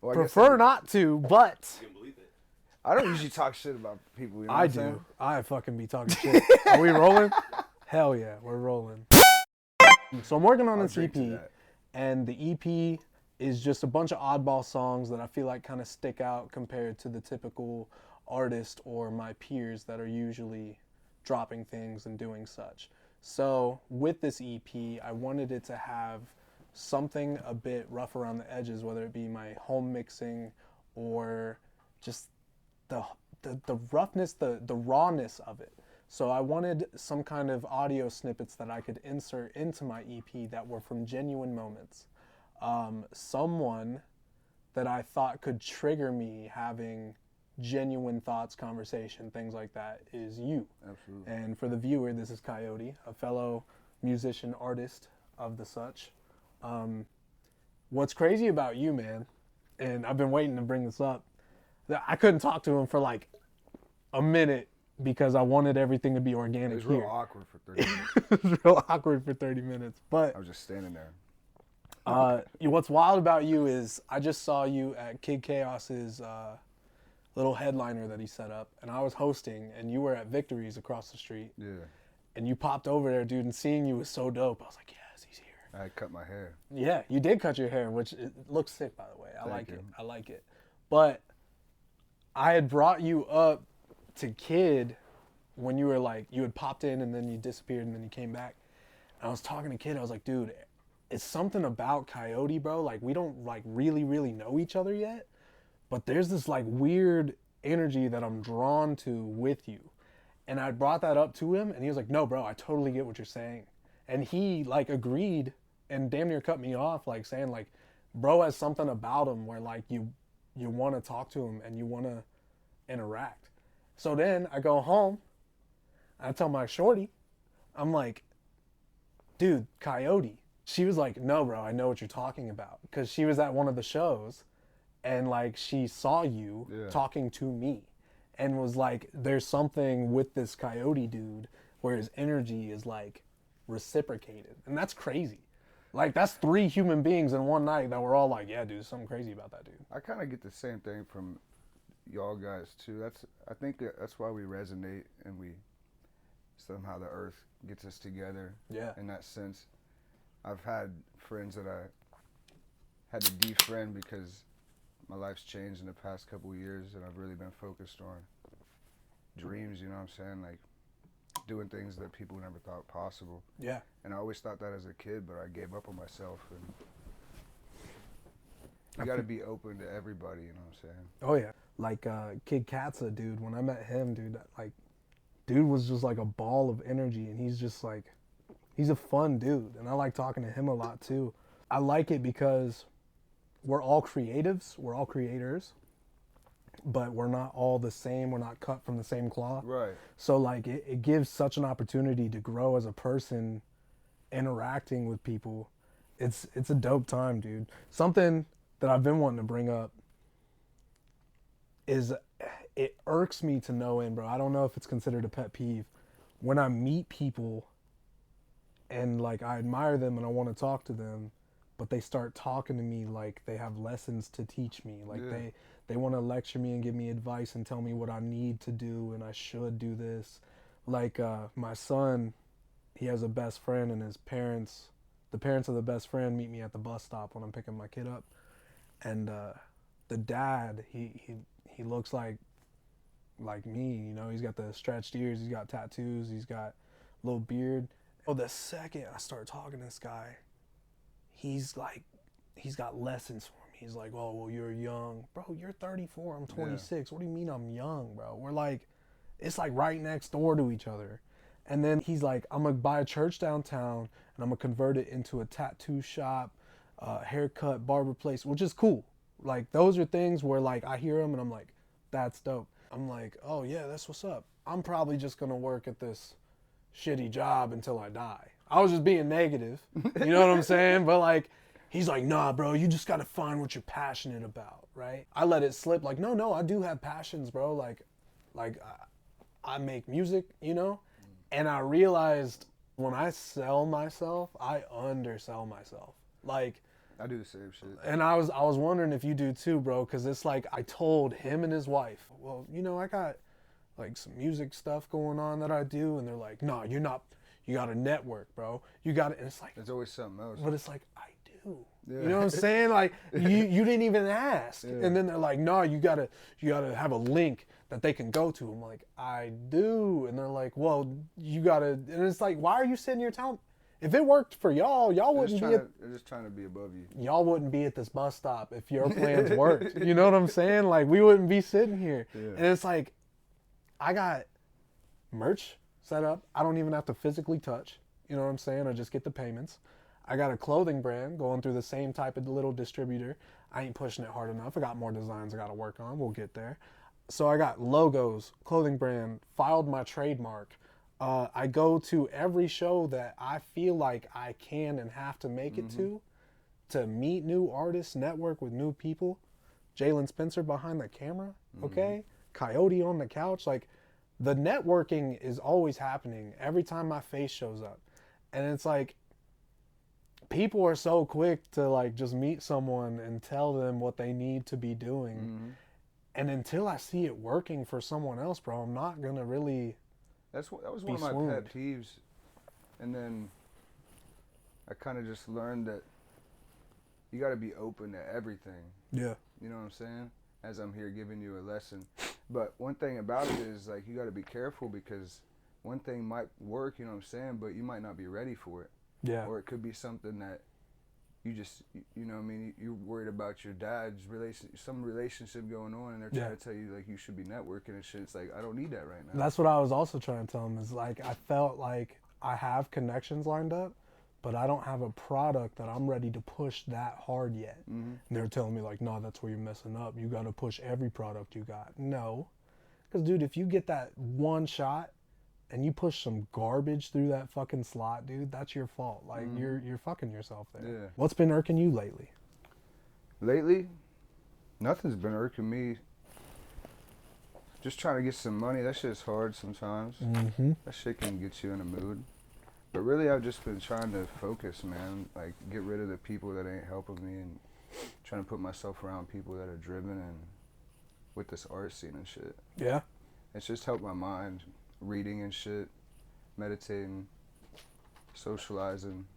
Well, prefer not to, but You can believe it. I don't usually talk shit about people. You know I what I'm saying? do. I fucking be talking shit. Are we rolling? Hell yeah, we're rolling. So I'm working on I'll this drink to EP, that. and the EP is just a bunch of oddball songs that I feel like kind of stick out compared to the typical artist or my peers that are usually dropping things and doing such. So with this EP, I wanted it to have something a bit rough around the edges, whether it be my home mixing or just the roughness, the rawness of it. So I wanted some kind of audio snippets that I could insert into my EP that were from genuine moments. Someone that I thought could trigger me having genuine thoughts, conversation, things like that is you. Absolutely. And for the viewer, this is Kyotee, a fellow musician, artist of the such. What's crazy about you, man, and I've been waiting to bring this up, that I couldn't talk to him for like a minute because I wanted everything to be organic. It was here. real awkward for 30 minutes. It was real awkward for 30 minutes. But I was just standing there. what's wild about you is I just saw you at Kid Chaos's little headliner that he set up, and I was hosting, and you were at Victory's across the street. Yeah. And you popped over there, dude, and seeing you was so dope. I was like, yes, he's here. I cut my hair. Yeah, you did cut your hair, which it looks sick, by the way. I Thank like you. it. I like it. But I had brought you up to Kid when you were like, you had popped in and then you disappeared and then you came back. And I was talking to Kid. I was like, dude, it's something about Kyotee, bro. Like, we don't like really know each other yet, but there's this like weird energy that I'm drawn to with you. And I brought that up to him and he was like, no, bro, I totally get what you're saying. And he like agreed and damn near cut me off, like saying like, bro has something about him where like you want to talk to him and you want to interact. So then I go home, I tell my shorty, I'm like, dude, Kyotee. She was like, no, bro, I know what you're talking about. Because she was at one of the shows and like she saw you talking to me and was like, there's something with this Kyotee dude where his energy is like reciprocated. And that's crazy. Like, that's 3 human beings in one night that were all like, yeah, dude, there's something crazy about that dude. I kind of get the same thing from y'all guys too. I think that's why we resonate and we somehow the earth gets us together. Yeah. In that sense, I've had friends that I had to defriend because my life's changed in the past couple of years and I've really been focused on dreams. You know what I'm saying? Like doing things that people never thought possible. Yeah. And I always thought that as a kid, but I gave up on myself. And you got to be open to everybody, you know what I'm saying? Oh, yeah. Like Kid Katza, dude, when I met him, dude, like, dude was just like a ball of energy. And he's just like, he's a fun dude. And I like talking to him a lot, too. I like it because we're all creatives. We're all creators. But we're not all the same. We're not cut from the same cloth. Right. So, like, it gives such an opportunity to grow as a person, interacting with people. It's a dope time, dude. Something that I've been wanting to bring up is it irks me to no end, bro. I don't know if it's considered a pet peeve. When I meet people and, like, I admire them and I want to talk to them, but they start talking to me like they have lessons to teach me. Like, they want to lecture me and give me advice and tell me what I need to do and I should do this. Like, my son, he has a best friend and his parents, the parents of the best friend meet me at the bus stop when I'm picking my kid up. And the dad, he looks like me, you know, he's got the stretched ears, he's got tattoos, he's got a little beard. Oh, the second I start talking to this guy, he's got lessons for me. He's like, oh, well, you're young. Bro, you're 34, I'm 26. Yeah. What do you mean I'm young, bro? We're like, it's like right next door to each other. And then he's like, I'm going to buy a church downtown and I'm going to convert it into a tattoo shop, haircut, barber place, which is cool. Like, those are things where, like, I hear them and I'm like, that's dope. I'm like, oh, yeah, that's what's up. I'm probably just going to work at this shitty job until I die. I was just being negative. You know what I'm saying? But, like, he's like, nah, bro, you just got to find what you're passionate about, right? I let it slip. Like, no, I do have passions, bro. Like I make music, you know? And I realized when I sell myself, I undersell myself. Like, I do the same shit. And I was wondering if you do too, bro, because it's like I told him and his wife, well, you know, I got like some music stuff going on that I do, and they're like, no, you're not. You got to network, bro. You got to, and it's like, there's always something else. but it's like I do. Yeah. You know what I'm saying? Like you didn't even ask, Yeah. and then they're like, no, you gotta have a link that they can go to. I'm like, I do, and they're like, well, you gotta, and it's like, why are you sitting here telling? If it worked for y'all, wouldn't be. They're just trying to be above you. Y'all wouldn't be at this bus stop if your plans worked. You know what I'm saying? Like we wouldn't be sitting here. Yeah. And it's like, I got merch set up. I don't even have to physically touch. You know what I'm saying? I just get the payments. I got a clothing brand going through the same type of little distributor. I ain't pushing it hard enough. I got more designs I got to work on. We'll get there. So I got logos, clothing brand, filed my trademark. I go to every show that I feel like I can and have to make it to meet new artists, network with new people. Jalen Spencer behind the camera, okay? Kyotee on the couch. Like, the networking is always happening every time my face shows up. And it's like, people are so quick to like just meet someone and tell them what they need to be doing. And until I see it working for someone else, bro, I'm not going to really that was one of my pet peeves. And then I kind of just learned that you got to be open to everything. Yeah. You know what I'm saying? As I'm here giving you a lesson. But one thing about it is like you got to be careful because one thing might work, you know what I'm saying, but you might not be ready for it. Yeah. Or it could be something that you just, you know what I mean, you're worried about your dad's some relationship going on, and they're trying to tell you, like, you should be networking and shit. It's like, I don't need that right now. That's what I was also trying to tell them is, like, I felt like I have connections lined up, but I don't have a product that I'm ready to push that hard yet. And they were telling me, like, no, that's where you're messing up. You got to push every product you got. No. Because, dude, if you get that one shot, and you push some garbage through that fucking slot, dude, that's your fault. Like, you're fucking yourself there. Yeah. What's been irking you lately? Lately, nothing's been irking me. Just trying to get some money. That shit's hard sometimes. That shit can get you in a mood. But really, I've just been trying to focus, man. Like, get rid of the people that ain't helping me and trying to put myself around people that are driven and with this art scene and shit. Yeah. It's just helped my mind. Reading and shit, meditating, socializing.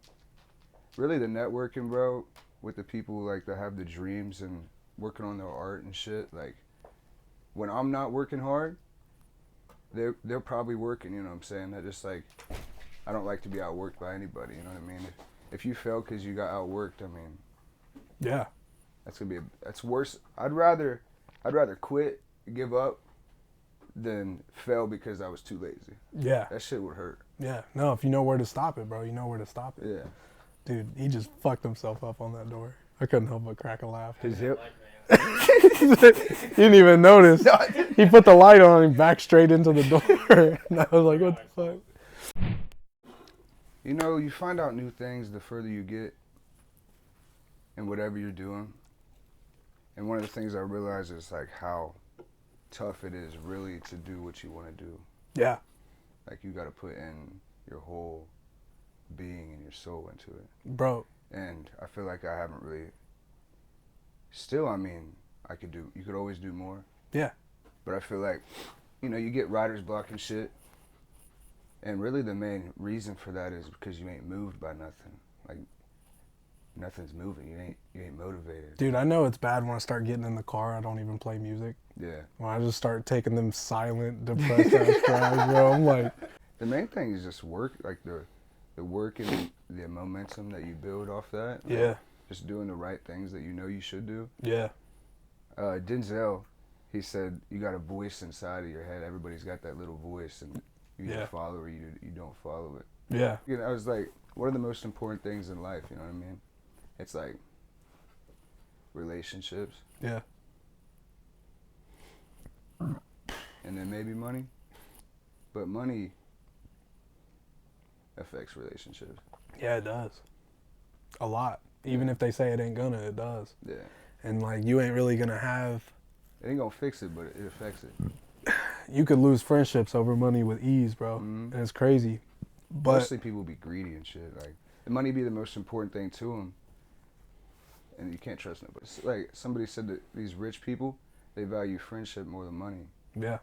Really the networking, bro, with the people like that have the dreams and working on their art and shit. Like, when I'm not working hard, they're probably working, you know what I'm saying? They're just like, I don't like to be outworked by anybody, you know what I mean? If you fail because you got outworked, I mean, yeah, that's worse. I'd rather quit, give up, than fail because I was too lazy. Yeah. That shit would hurt. Yeah. No, if you know where to stop it, bro, you know where to stop it. Yeah. Dude, he just fucked himself up on that door. I couldn't help but crack a laugh. His hip. You didn't even notice. No, I didn't. He put the light on and backed straight into the door. And I was like, what the fuck? You know, you find out new things the further you get in whatever you're doing. And one of the things I realized is like how tough it is really to do what you want to do. Yeah. Like, you got to put in your whole being and your soul into it. Bro. And I feel like I haven't really, still, I mean, you could always do more. Yeah. But I feel like, you know, you get writer's block and shit. And really the main reason for that is because you ain't moved by nothing. Like, nothing's moving. You ain't motivated. Dude, I know it's bad when I start getting in the car. I don't even play music. Yeah. When I just start taking them silent, depressed ass drives, bro, I'm like. The main thing is just work, like the work and the momentum that you build off that. Yeah. Like, just doing the right things that you know you should do. Yeah. Denzel, he said you got a voice inside of your head. Everybody's got that little voice, and you either follow or you don't follow it. Yeah. You know, I was like, what are the most important things in life? You know what I mean? It's like relationships. Yeah. And then maybe money. But money affects relationships. Yeah, it does. A lot. Even if they say it ain't gonna, it does. Yeah. And like, you ain't really gonna have. It ain't gonna fix it, but it affects it. You could lose friendships over money with ease, bro. And it's crazy. But mostly people be greedy and shit. Like, the money be the most important thing to them. and you can't trust nobody. It's like somebody said that these rich people, they value friendship more than money Yeah.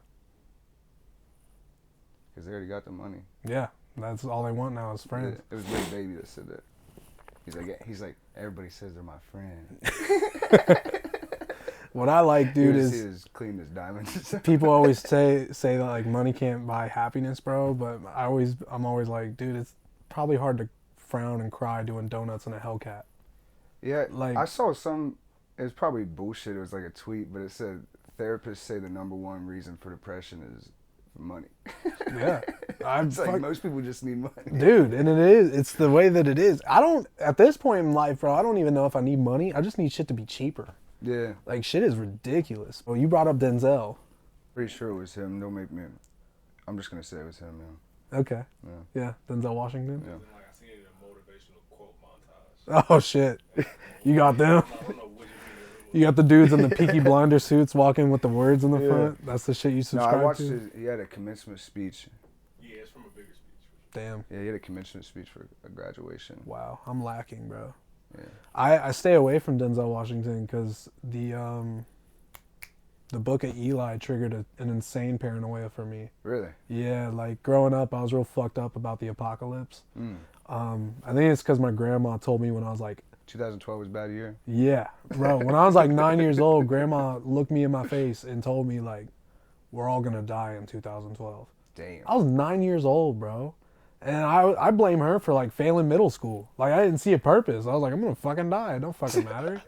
because they already got the money. Yeah. That's all they want now is friends. It was Big Baby that said that. He's like, everybody says they're my friend. What I like, dude, he is was clean as diamonds. people always say that like money can't buy happiness, bro. But I'm always like, dude, it's probably hard to frown and cry doing donuts in a Hellcat. Yeah, Like, I saw some. It was probably bullshit. It was like a tweet, but it said therapists say the number one reason for depression is money. yeah, It's like most people just need money. dude, and it is. It's the way that it is. I don't at this point in life, bro. I don't even know if I need money. I just need shit to be cheaper. Yeah. Like shit is ridiculous. Well, you brought up Denzel. Pretty sure it was him. Don't make me. I'm just gonna say it was him, man. Okay. Yeah, Denzel Washington. Yeah. Like I seen it in a motivational quote montage. Oh shit, you got them. I don't know which You got the dudes in the Peaky Blinder suits walking with the words in the Yeah. front. That's the shit you No, subscribe I watched to. he had a commencement speech. Yeah, it's from a bigger speech. Damn. Yeah, he had a commencement speech for a graduation. Wow, I'm lacking, bro. Yeah. I stay away from Denzel Washington because the book of Eli triggered an insane paranoia for me. Really? Yeah, like growing up, I was real fucked up about the apocalypse. Mm. I think it's because my grandma told me when I was like, 2012 was a bad year. yeah, bro. When I was like 9 years old, grandma looked me in my face and told me like, we're all gonna die in 2012. Damn. I was 9 years old, bro. And I blame her for like failing middle school. Like I didn't see a purpose. I was like, I'm gonna fucking die. It don't fucking matter.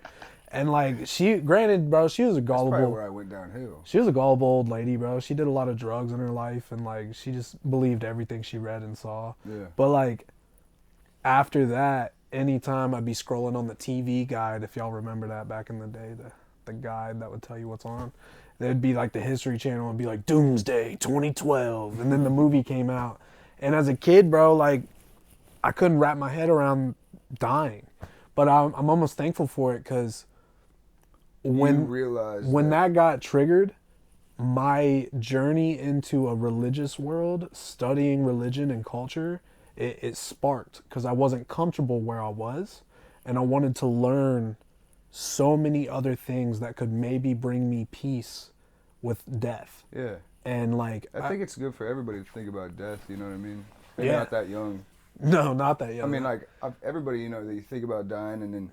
And like granted, bro, she was a That's probably gullible. where I went downhill. She was a gullible old lady, bro. She did a lot of drugs in her life, and like she just believed everything she read and saw. Yeah. But like after that, anytime I'd be scrolling on the TV guide, if y'all remember that back in the day, the guide that would tell you what's on, there'd be like the History Channel would be like Doomsday 2012, and then the movie came out. And as a kid, bro, like I couldn't wrap my head around dying, but I'm almost thankful for it because when that got triggered, my journey into a religious world, studying religion and culture, it sparked because I wasn't comfortable where I was, and I wanted to learn so many other things that could maybe bring me peace with death. Yeah. And like I think it's good for everybody to think about death, you know what I mean? Maybe Yeah. not that young. No, not that young. I mean, like, everybody, you know, that you think about dying and then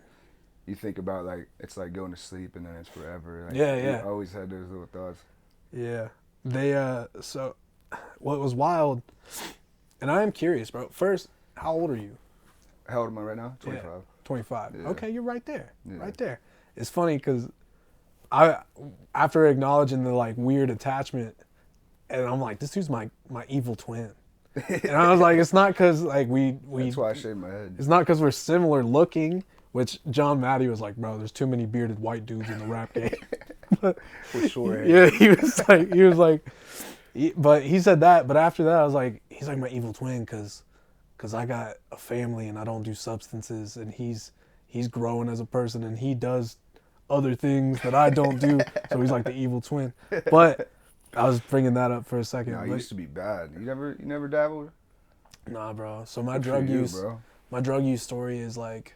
you think about, like, it's like going to sleep and then it's forever. Like, Yeah. I always had those little thoughts. Yeah. They, so what was wild, and I am curious, bro. First, how old are you? How old am I right now? 25. Yeah, 25. Yeah. Okay, you're right there. Yeah. Right there. It's funny because after acknowledging the, like, weird attachment, and I'm like, this dude's my evil twin. And I was like, it's not because, like, we That's why I shaved my head. it's not because we're similar looking, which John Matty was like, bro, there's too many bearded white dudes in the rap game. With short hair. Yeah, but he said that, but after that, I was like, he's like my evil twin because I got a family and I don't do substances, and he's growing as a person and he does other things that I don't do, so he's like the evil twin. But I was bringing that up for a second. No, I used to be bad. You never dabbled? Nah, bro. So my Good for drug you, use, bro. my drug use story is like,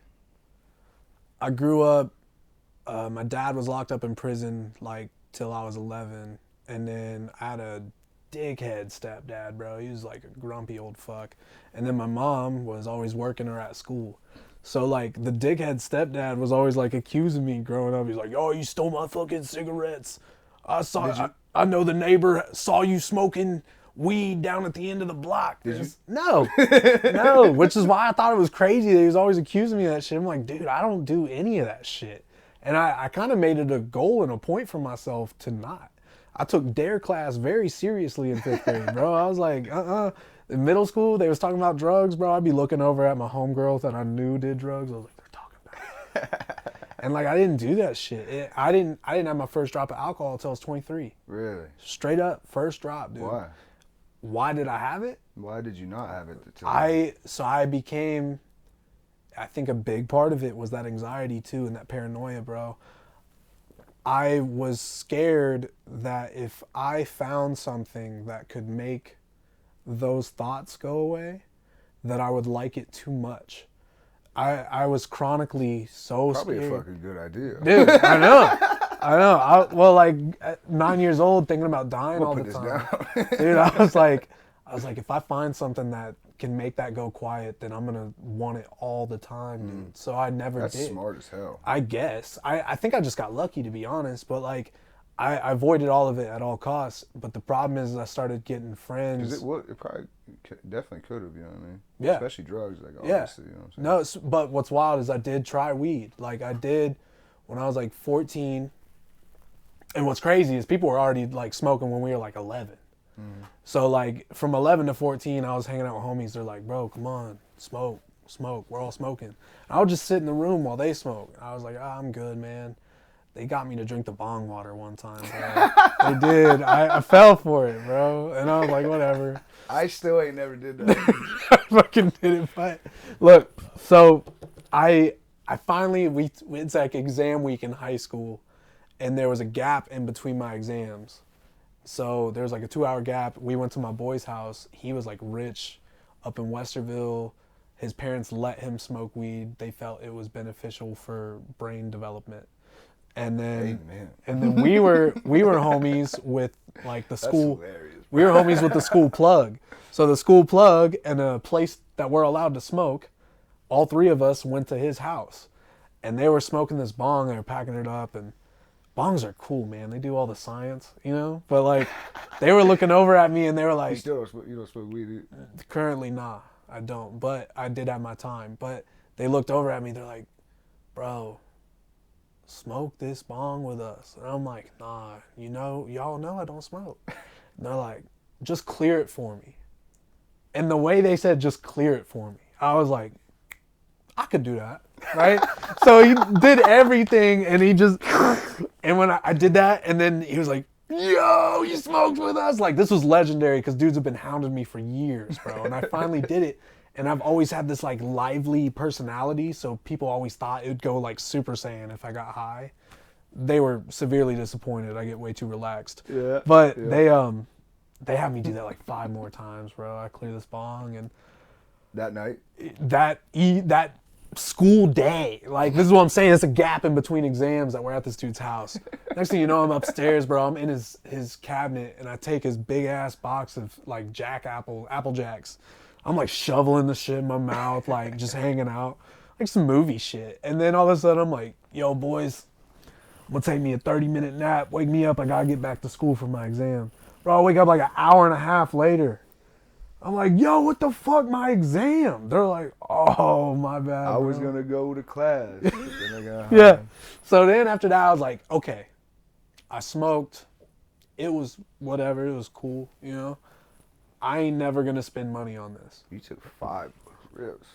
I grew up. My dad was locked up in prison like till I was 11, and then I had a dickhead stepdad, bro. He was like a grumpy old fuck, and then my mom was always working her at school. So like the dickhead stepdad was always like accusing me growing up. He's like, "Oh, you stole my fucking cigarettes. I know the neighbor saw you smoking weed down at the end of the block." Did you? No, no. Which is why I thought it was crazy that he was always accusing me of that shit. I'm like, dude, I don't do any of that shit. And I kind of made it a goal and a point for myself to not. I took DARE class very seriously in 5th grade, bro. I was like, In middle school, they was talking about drugs, bro. I'd be looking over at my homegirls that I knew did drugs. I was like, they're talking about it. And like, I didn't do that shit. I didn't have my first drop of alcohol until I was 23. Really? Straight up, first drop, dude. Why? Why did I have it? Why did you not have it? I became, I think a big part of it was that anxiety too and that paranoia, bro. I was scared that if I found something that could make those thoughts go away, that I would like it too much. I was chronically so Probably scared. a fucking good idea. Dude, I know. Well, like at 9 years old, thinking about dying We'll all put the this time. down. Dude, I was like, if I find something that can make that go quiet, then I'm gonna want it all the time, dude. So I never That's did. smart as hell. I guess. I think I just got lucky, to be honest. But like, I avoided all of it at all costs. But the problem is, I started getting friends. It probably definitely could have, you know what I mean? Yeah. Especially drugs, like Yeah. obviously, you know what I'm saying? No, but what's wild is I did try weed. Like I did when I was like 14. And what's crazy is people were already like smoking when we were like 11. So like from 11 to 14, I was hanging out with homies. They're like, bro, come on, smoke. We're all smoking. And I would just sit in the room while they smoke. I was like, I'm good, man. They got me to drink the bong water one time, bro. They did. I fell for it, bro. And I was like, whatever. I still ain't never did that. I fucking did it. But look, so I finally, it's like exam week in high school, and there was a gap in between my exams. So there was like a 2-hour gap. We went to my boy's house. He was like rich up in Westerville. His parents let him smoke weed. They felt it was beneficial for brain development. And then Amen. we were homies with like the school. That's hilarious. We were homies with the school plug. So the school plug and a place that we're allowed to smoke, all three of us went to his house. And they were smoking this bong, they were packing it up, and bongs are cool, man. They do all the science, you know? But like they were looking over at me and they were like, You don't smoke weed, dude? currently nah, I don't. But I did at my time. But they looked over at me, they're like, bro, smoke this bong with us. And I'm like, nah, y'all know I don't smoke. And they're like, just clear it for me. And the way they said, just clear it for me, I was like, I could do that, right? So he did everything, and and when I did that, and then he was like, yo, you smoked with us? Like, this was legendary, because dudes have been hounding me for years, bro. And I finally did it. And I've always had this like lively personality, so people always thought it would go like Super Saiyan if I got high. They were severely disappointed. I get way too relaxed. Yeah. But yeah. they had me do that like 5 more times, bro. I clear this bong, and That night? that school day, like this is what I'm saying. It's a gap in between exams that we're at this dude's house. Next thing you know, I'm upstairs, bro. I'm in his cabinet, and I take his big ass box of like Apple Jacks. I'm like shoveling the shit in my mouth, like just hanging out, like some movie shit. And then all of a sudden I'm like, yo, boys, I'm gonna take me a 30-minute nap. Wake me up. I gotta get back to school for my exam. Bro, I wake up like an hour and a half later. I'm like, yo, what the fuck, my exam? They're like, oh, my bad, I was bro. going to go to class. Then I got Yeah. high. So then after that, I was like, okay, I smoked. It was whatever. It was cool, you know? I ain't never gonna spend money on this. You took 5 rips.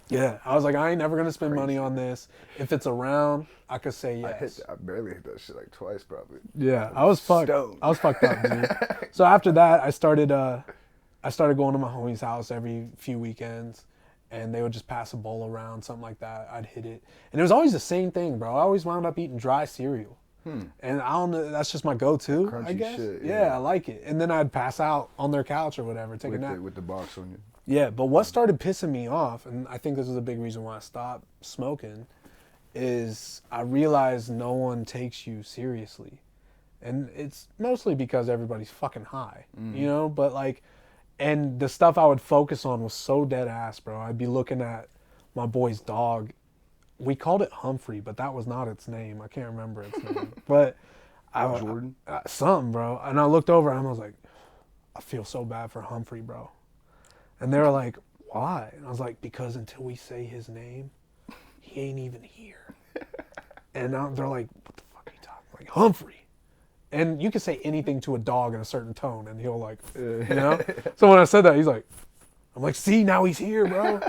Yeah, I was like, I ain't never gonna spend money on this. If it's around, I could say yes. I barely hit that shit like twice, probably. Yeah, I was fucked. Stoned. I was fucked up, dude. So after that, I started going to my homie's house every few weekends, and they would just pass a bowl around, something like that. I'd hit it, and it was always the same thing, bro. I always wound up eating dry cereal. And I don't know, that's just my go-to, I Crunchy guess. shit, yeah, yeah. I like it. And then I'd pass out on their couch or whatever, take a nap. With the box on you. Yeah, but what started pissing me off, and I think this is a big reason why I stopped smoking, is I realized no one takes you seriously. And it's mostly because everybody's fucking high, you know? But like, and the stuff I would focus on was so dead ass, bro. I'd be looking at my boy's dog. We called it Humphrey, but that was not its name. I can't remember its name. But Jordan? something, bro. And I looked over and I was like, I feel so bad for Humphrey, bro. And they were like, why? And I was like, because until we say his name, he ain't even here. And they're like, what the fuck are you talking about? Like, Humphrey. And you can say anything to a dog in a certain tone, and he'll like, you know? So when I said that, he's like, I'm like, see, now he's here, bro.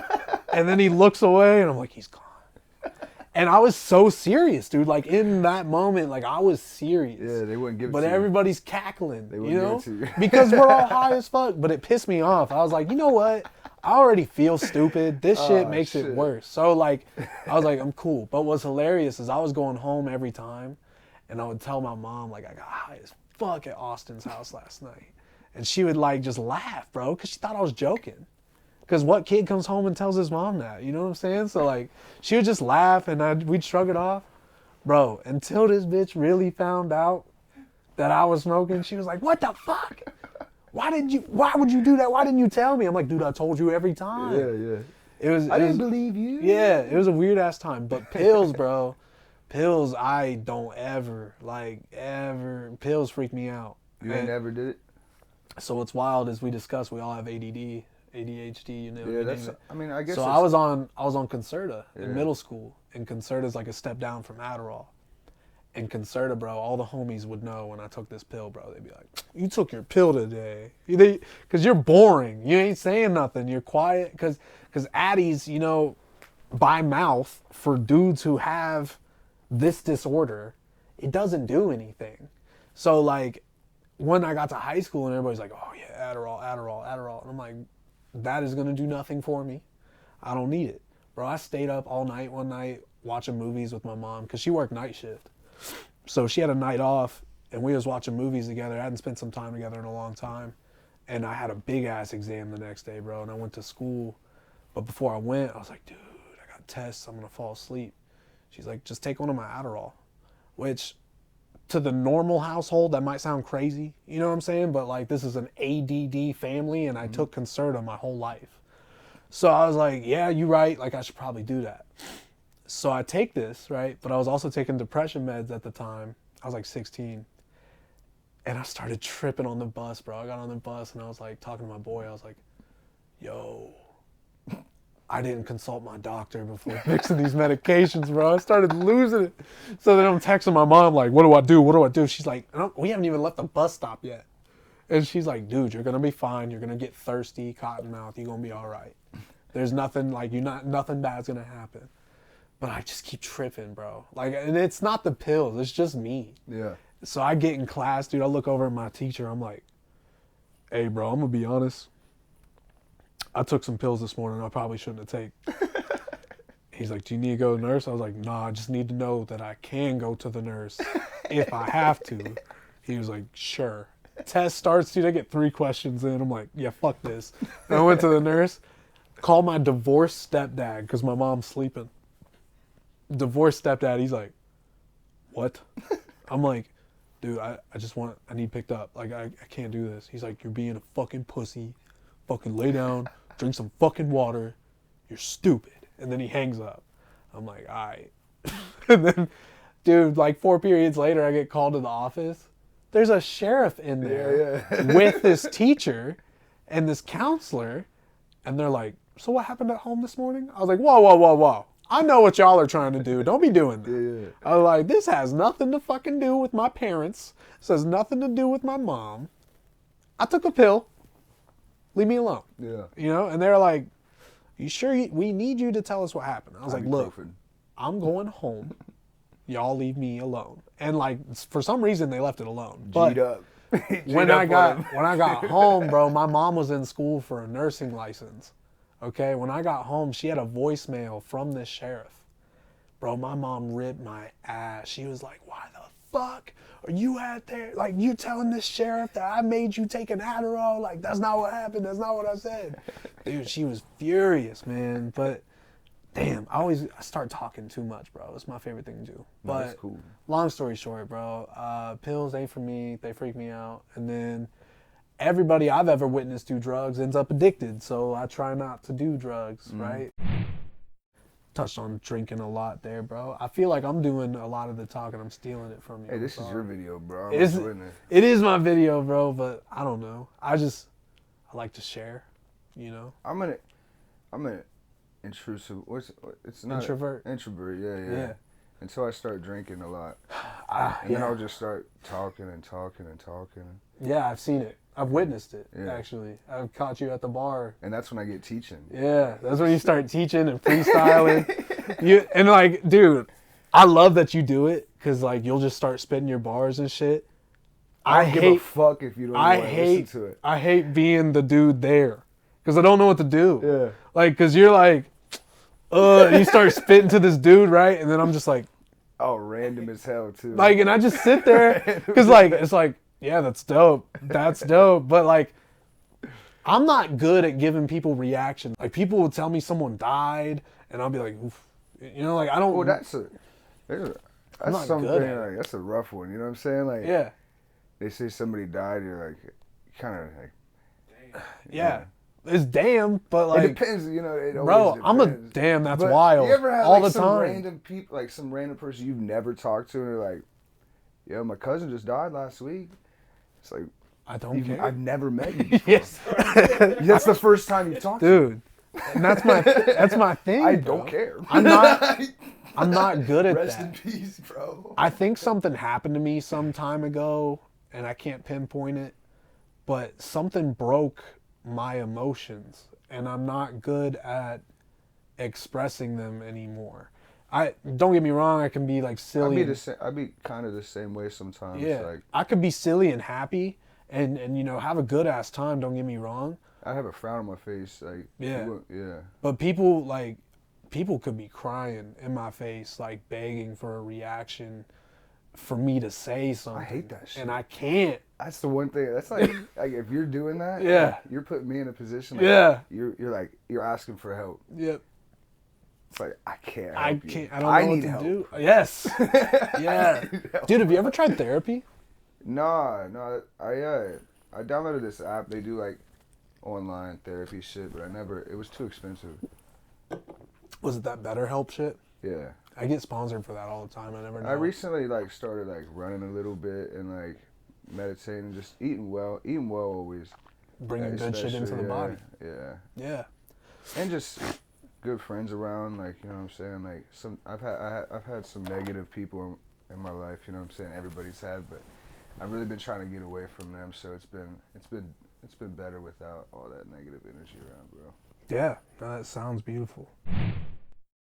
And then he looks away, and I'm like, he's gone. And I was so serious, dude. Like, in that moment, like, I was serious. Yeah, they wouldn't give it but to you. everybody's cackling, They you wouldn't know? give it to you. Because we're all high as fuck. But it pissed me off. I was like, you know what? I already feel stupid. This shit makes it worse. So, like, I was like, I'm cool. But what's hilarious is I was going home every time, and I would tell my mom, like, I got high as fuck at Austin's house last night. And she would, like, just laugh, bro, because she thought I was joking. Because what kid comes home and tells his mom that? You know what I'm saying? So, like, she would just laugh and we'd shrug it off. Bro, until this bitch really found out that I was smoking, she was like, what the fuck? Why would you do that? Why didn't you tell me? I'm like, dude, I told you every time. Yeah. I didn't believe you. Yeah, it was a weird ass time. But pills, bro. Pills, I don't ever, pills freak me out. You ain't never did it? So what's wild is we discussed, we all have ADD, ADHD, you know. Yeah, that's, I mean, I guess. So I was on Concerta in middle school, and Concerta's like a step down from Adderall. And Concerta, bro, all the homies would know when I took this pill, bro. They'd be like, you took your pill today. Because you're boring. You ain't saying nothing. You're quiet. Because Addies, you know, by mouth, for dudes who have this disorder, it doesn't do anything. So, like, when I got to high school and everybody's like, oh, yeah, Adderall. And I'm like, that is going to do nothing for me. I don't need it. Bro, I stayed up all night one night watching movies with my mom because she worked night shift. So she had a night off, and we was watching movies together. I hadn't spent some time together in a long time. And I had a big-ass exam the next day, bro, and I went to school. But before I went, I was like, dude, I got tests. I'm going to fall asleep. She's like, just take one of my Adderall, which to the normal household, that might sound crazy. You know what I'm saying? But, like, this is an ADD family, and I took Concerta my whole life. So I was like, yeah, you're right. Like, I should probably do that. So I take this, right? But I was also taking depression meds at the time. I was like 16. And I started tripping on the bus, bro. I got on the bus and I was like talking to my boy. I was like, yo, I didn't consult my doctor before fixing these medications, bro. I started losing it. So then I'm texting my mom like, what do I do? She's like, we haven't even left the bus stop yet. And she's like, dude, you're going to be fine. You're going to get thirsty, cotton mouth. You're going to be all right. There's nothing nothing bad's going to happen. But I just keep tripping, bro. Like, and it's not the pills. It's just me. Yeah. So I get in class, dude. I look over at my teacher. I'm like, hey, bro, I'm going to be honest. I took some pills this morning I probably shouldn't have taken. He's like, do you need to go to the nurse? I was like, nah, I just need to know that I can go to the nurse if I have to. He was like, sure. Test starts, dude. I get 3 questions in. I'm like, yeah, fuck this. And I went to the nurse, called my divorced stepdad because my mom's sleeping. Divorced stepdad, he's like, what? I'm like, dude, I need picked up. Like, I can't do this. He's like, you're being a fucking pussy. Fucking lay down, drink some fucking water. You're stupid. And then he hangs up. I'm like, all right. And then, dude, like 4 periods later, I get called to the office. There's a sheriff in there with this teacher and this counselor. And they're like, so what happened at home this morning? I was like, whoa. I know what y'all are trying to do. Don't be doing that. Yeah. I was like, this has nothing to fucking do with my parents. This has nothing to do with my mom. I took a pill. Leave me alone. Yeah. You know? And they're like, you sure we need you to tell us what happened? I was like, look, I'm going home. Y'all leave me alone. And like, for some reason, they left it alone. G'd up. when I got home, bro, my mom was in school for a nursing license. Okay, when I got home, she had a voicemail from this sheriff. Bro, my mom ripped my ass. She was like, why the fuck are you out there? Like, you telling this sheriff that I made you take an Adderall? Like, that's not what happened. That's not what I said. Dude, she was furious, man. But, damn, I start talking too much, bro. It's my favorite thing to do. But, that's cool. Long story short, bro, pills ain't for me. They freak me out. And then everybody I've ever witnessed do drugs ends up addicted, so I try not to do drugs, right? Touched on drinking a lot there, bro. I feel like I'm doing a lot of the talking. I'm stealing it from you. Hey, this is your video, bro. It is my video, bro, but I don't know. I like to share, you know? I'm an intrusive, it's not Introvert. Introvert, yeah. Until I start drinking a lot. Then I'll just start talking. Yeah, I've seen it. I've witnessed it, actually. I've caught you at the bar. And that's when I get teaching. Yeah, that's when you start teaching and freestyling. And like, dude, I love that you do it because like you'll just start spitting your bars and shit. I don't give a fuck if you don't want to listen to it. I hate being the dude there because I don't know what to do. Yeah. Like, because you're like, and you start spitting to this dude, right? And then I'm just like, oh, random as hell, too. Like, and I just sit there because like, it's like, yeah, that's dope. That's dope. But like, I'm not good at giving people reaction. Like people will tell me someone died, and I'll be like, oof. You know, like I don't. Well, that's not something good at like that's a rough one. You know what I'm saying? Like, yeah, they say somebody died, you're like, kind of like, yeah. It's damn, but like, it depends. You know, it bro, always I'm a depends. damn. That's But wild. You ever had all like the some time. random people, like some random person you've never talked to, and they're like, "Yo, my cousin just died last week." It's like, I don't care. I've never met you before. Yes, That's the first time you've talked to me. dude. And that's my thing. I bro. don't care. I'm not good at Rest that. in peace, bro. I think something happened to me some time ago, and I can't pinpoint it, but something broke my emotions, and I'm not good at expressing them anymore. I don't get me wrong, I can be like silly. I'd be kind of the same way sometimes. Yeah, Like, I could be silly and happy, and you know have a good ass time. Don't get me wrong. I have a frown on my face. Like, Yeah. yeah. But people could be crying in my face, like begging for a reaction, for me to say something. I hate that shit. And I can't. That's the one thing. That's like if you're doing that, Yeah. like, you're putting me in a position. Like, Yeah. You're asking for help. Yep. It's like I can't. I Help you. can't. I don't know need what to help. do. Yes. Yeah. help. Dude, have you ever tried therapy? No. I downloaded this app. They do like online therapy shit, but it was too expensive. Was it that BetterHelp shit? Yeah. I get sponsored for that all the time. I never know. I recently like started like running a little bit and like meditating, just eating well always. Bringing good shit into the yeah, body. Yeah. Yeah. And just good friends around, like, you know what I'm saying? Like I've had some negative people in my life, you know what I'm saying? Everybody's had, but I've really been trying to get away from them, so it's been better without all that negative energy around, bro. Yeah, that sounds beautiful.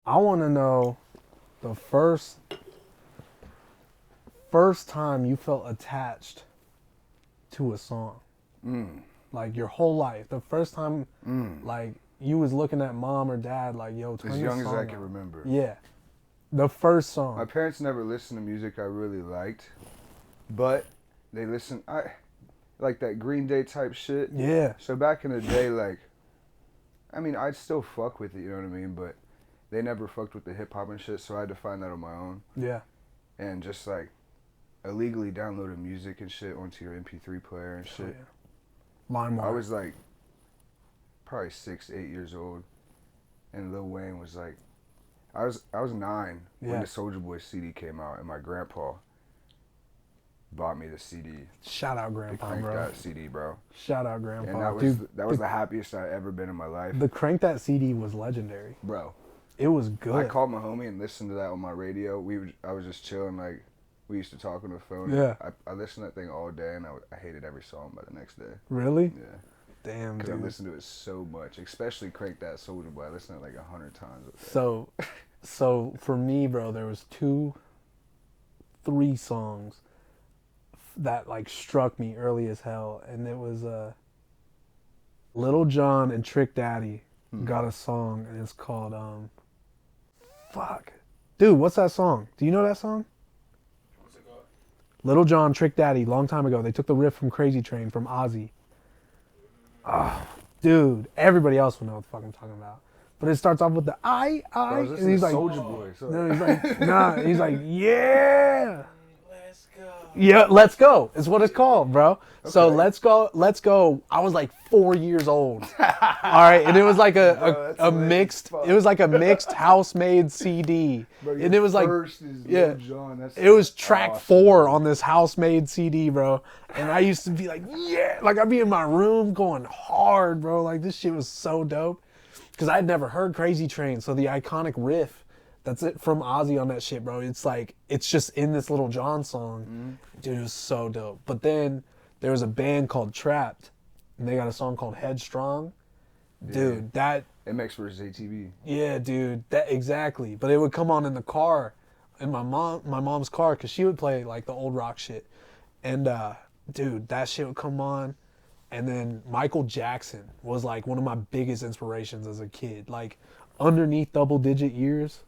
I want to know the first time you felt attached to a song. Like your whole life. The first time, like, you was looking at mom or dad like, yo, turn As this young as song I can on. remember. Yeah. The first song. My parents never listened to music I really liked, but they listened, like that Green Day type shit. Yeah. So back in the day, like, I mean, I'd still fuck with it, you know what I mean? But they never fucked with the hip hop and shit, so I had to find that on my own. Yeah. And just like illegally downloaded music and shit onto your MP3 player and shit. Yeah. LimeWire. I was like probably 6, 8 years old, and Lil Wayne was like, I was 9 when the Soulja Boy CD came out, and my grandpa bought me the CD. Shout out Grandpa, Crank bro. That CD, bro. Shout out Grandpa. And that was the happiest I've ever been in my life. The Crank That CD was legendary. Bro. It was good. I called my homie and listened to that on my radio. I was just chilling, like, we used to talk on the phone. Yeah. I listened to that thing all day, and I hated every song by the next day. Really? Yeah. Damn, Because I dude. listened to it so much, especially Crank That Soulja Boy. I listened to it like 100 times. So for me, bro, there was 3 songs that like struck me early as hell, and it was Little John and Trick Daddy got a song, and it's called fuck, dude, what's that song? Do you know that song? What's it called? Little John, Trick Daddy. Long time ago, they took the riff from Crazy Train from Ozzy. Oh, dude, everybody else will know what the fuck I'm talking about. But it starts off with the and he's like, Soulja Boy. So. no, he's like, nah, he's like, yeah. Let's go. Yeah, Let's Go is what it's called, bro. So Okay. Let's go. I was like 4 years old. All right, and it was like Bro, a mixed. It was like a mixed house-made CD, Bro, and it was like, first is yeah, Lil Jon. That's it was track awesome. 4 on this house-made CD, bro. And I used to be like, yeah, like I'd be in my room going hard, bro. Like this shit was so dope, because I'd never heard Crazy Train, so the iconic riff. That's it from Ozzy on that shit, bro. It's like, it's just in this Little John song. Dude, it was so dope. But then there was a band called Trapped, and they got a song called Headstrong. Dude, that, It makes for ZTV. yeah, dude, that exactly. But it would come on in the car, in my mom's car, because she would play like the old rock shit. And dude, that shit would come on. And then Michael Jackson was like one of my biggest inspirations as a kid. Like underneath Double Digit Years,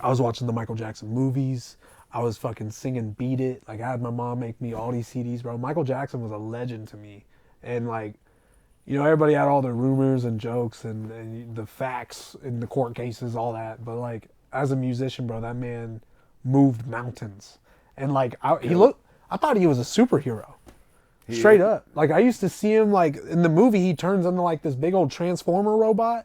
I was watching the Michael Jackson movies. I was fucking singing Beat It. Like I had my mom make me all these CDs, bro. Michael Jackson was a legend to me. And like you know, everybody had all their rumors and jokes and the facts in the court cases, all that. But like, as a musician, bro, that man moved mountains. And like, I thought he was a superhero. Straight up. Like, I used to see him, like, in the movie, he turns into, like, this big old transformer robot.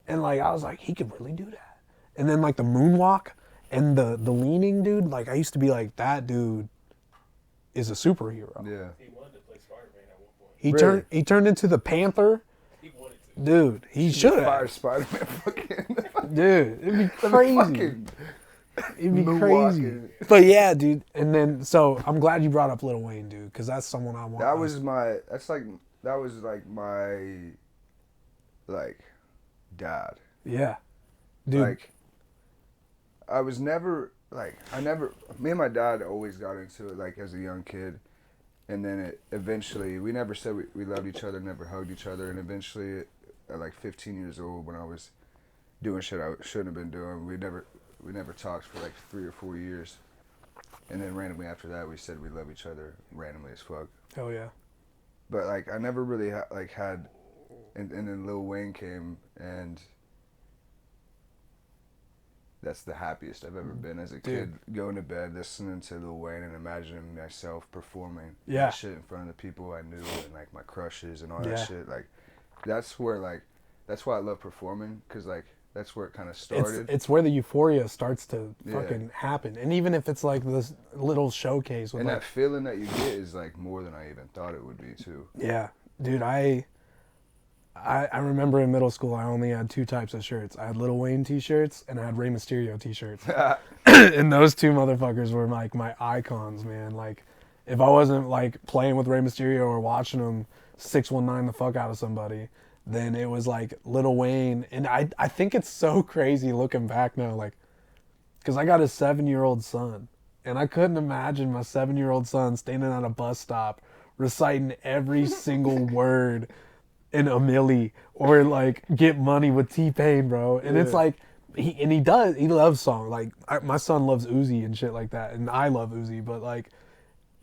And, like, I was like, he could really do that. And then, like, the moonwalk and the leaning, dude. Like, I used to be like, that dude is a superhero. Yeah. He wanted to play Spider-Man at one point. He turned into the Panther. He wanted to. Dude, he should Fire have. Spider-Man fucking. Dude, it'd be crazy. fucking It'd be crazy. moonwalking. But yeah, dude. And then, so I'm glad you brought up Lil Wayne, dude, because that's someone I want. That was my like dad. Yeah. Dude. Like, I was never me and my dad always got into it like as a young kid, and then eventually we never said we loved each other, never hugged each other, and eventually at like 15 years old when I was doing shit I shouldn't have been doing, we never talked for like 3 or 4 years, and then randomly after that we said we love each other randomly as fuck. Hell yeah. But like I never really had, and then Lil Wayne came, and that's the happiest I've ever been as a kid. Going to bed listening to Lil Wayne and imagining myself performing that shit in front of the people I knew and like my crushes and all that shit. Like that's why I love performing, because like that's where it kind of started. It's where the euphoria starts to fucking happen. And even if it's like this little showcase with and like, that feeling that you get is like more than I even thought it would be too. Yeah. Dude, I remember in middle school I only had 2 types of shirts. I had Lil Wayne t-shirts and I had Rey Mysterio t-shirts. And those 2 motherfuckers were like my icons, man. Like, if I wasn't like playing with Rey Mysterio or watching him 619 the fuck out of somebody, then it was like Lil Wayne. And I think it's so crazy looking back now, like, because I got a 7-year-old son, and I couldn't imagine my 7-year-old son standing at a bus stop reciting every single word in a milli, or like Get Money with T-Pain, bro. And it's like, he loves songs. Like, my son loves Uzi and shit like that, and I love Uzi, but like,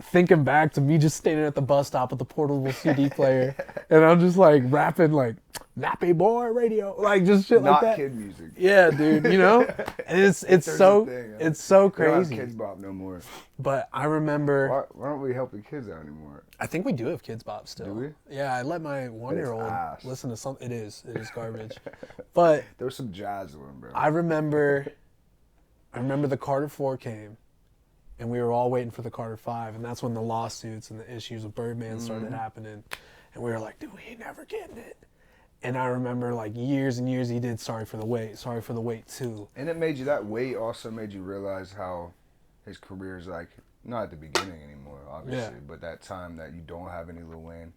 thinking back to me just standing at the bus stop with the portable CD player, and I'm just like rapping like Nappy Boy Radio, like just shit like that. Not kid music. Yeah, dude, you know? And it's so it's so We don't have crazy. Kids Bop no more. But I remember, Why don't we help the kids out anymore? I think we do have Kids Bop still. Do we? Yeah, I let my 1-year-old ass. listen to something. It is garbage. But There was some jazz one, bro. I remember the Carter 4 came, and we were all waiting for the Carter 5, and that's when the lawsuits and the issues with Birdman started happening, and we were like, dude, we ain't never getting it. And I remember like years and years he did Sorry for the Wait too. And it made you, that weight also made you realize how his career is like, not at the beginning anymore, obviously, but that time that you don't have any Lil Wayne.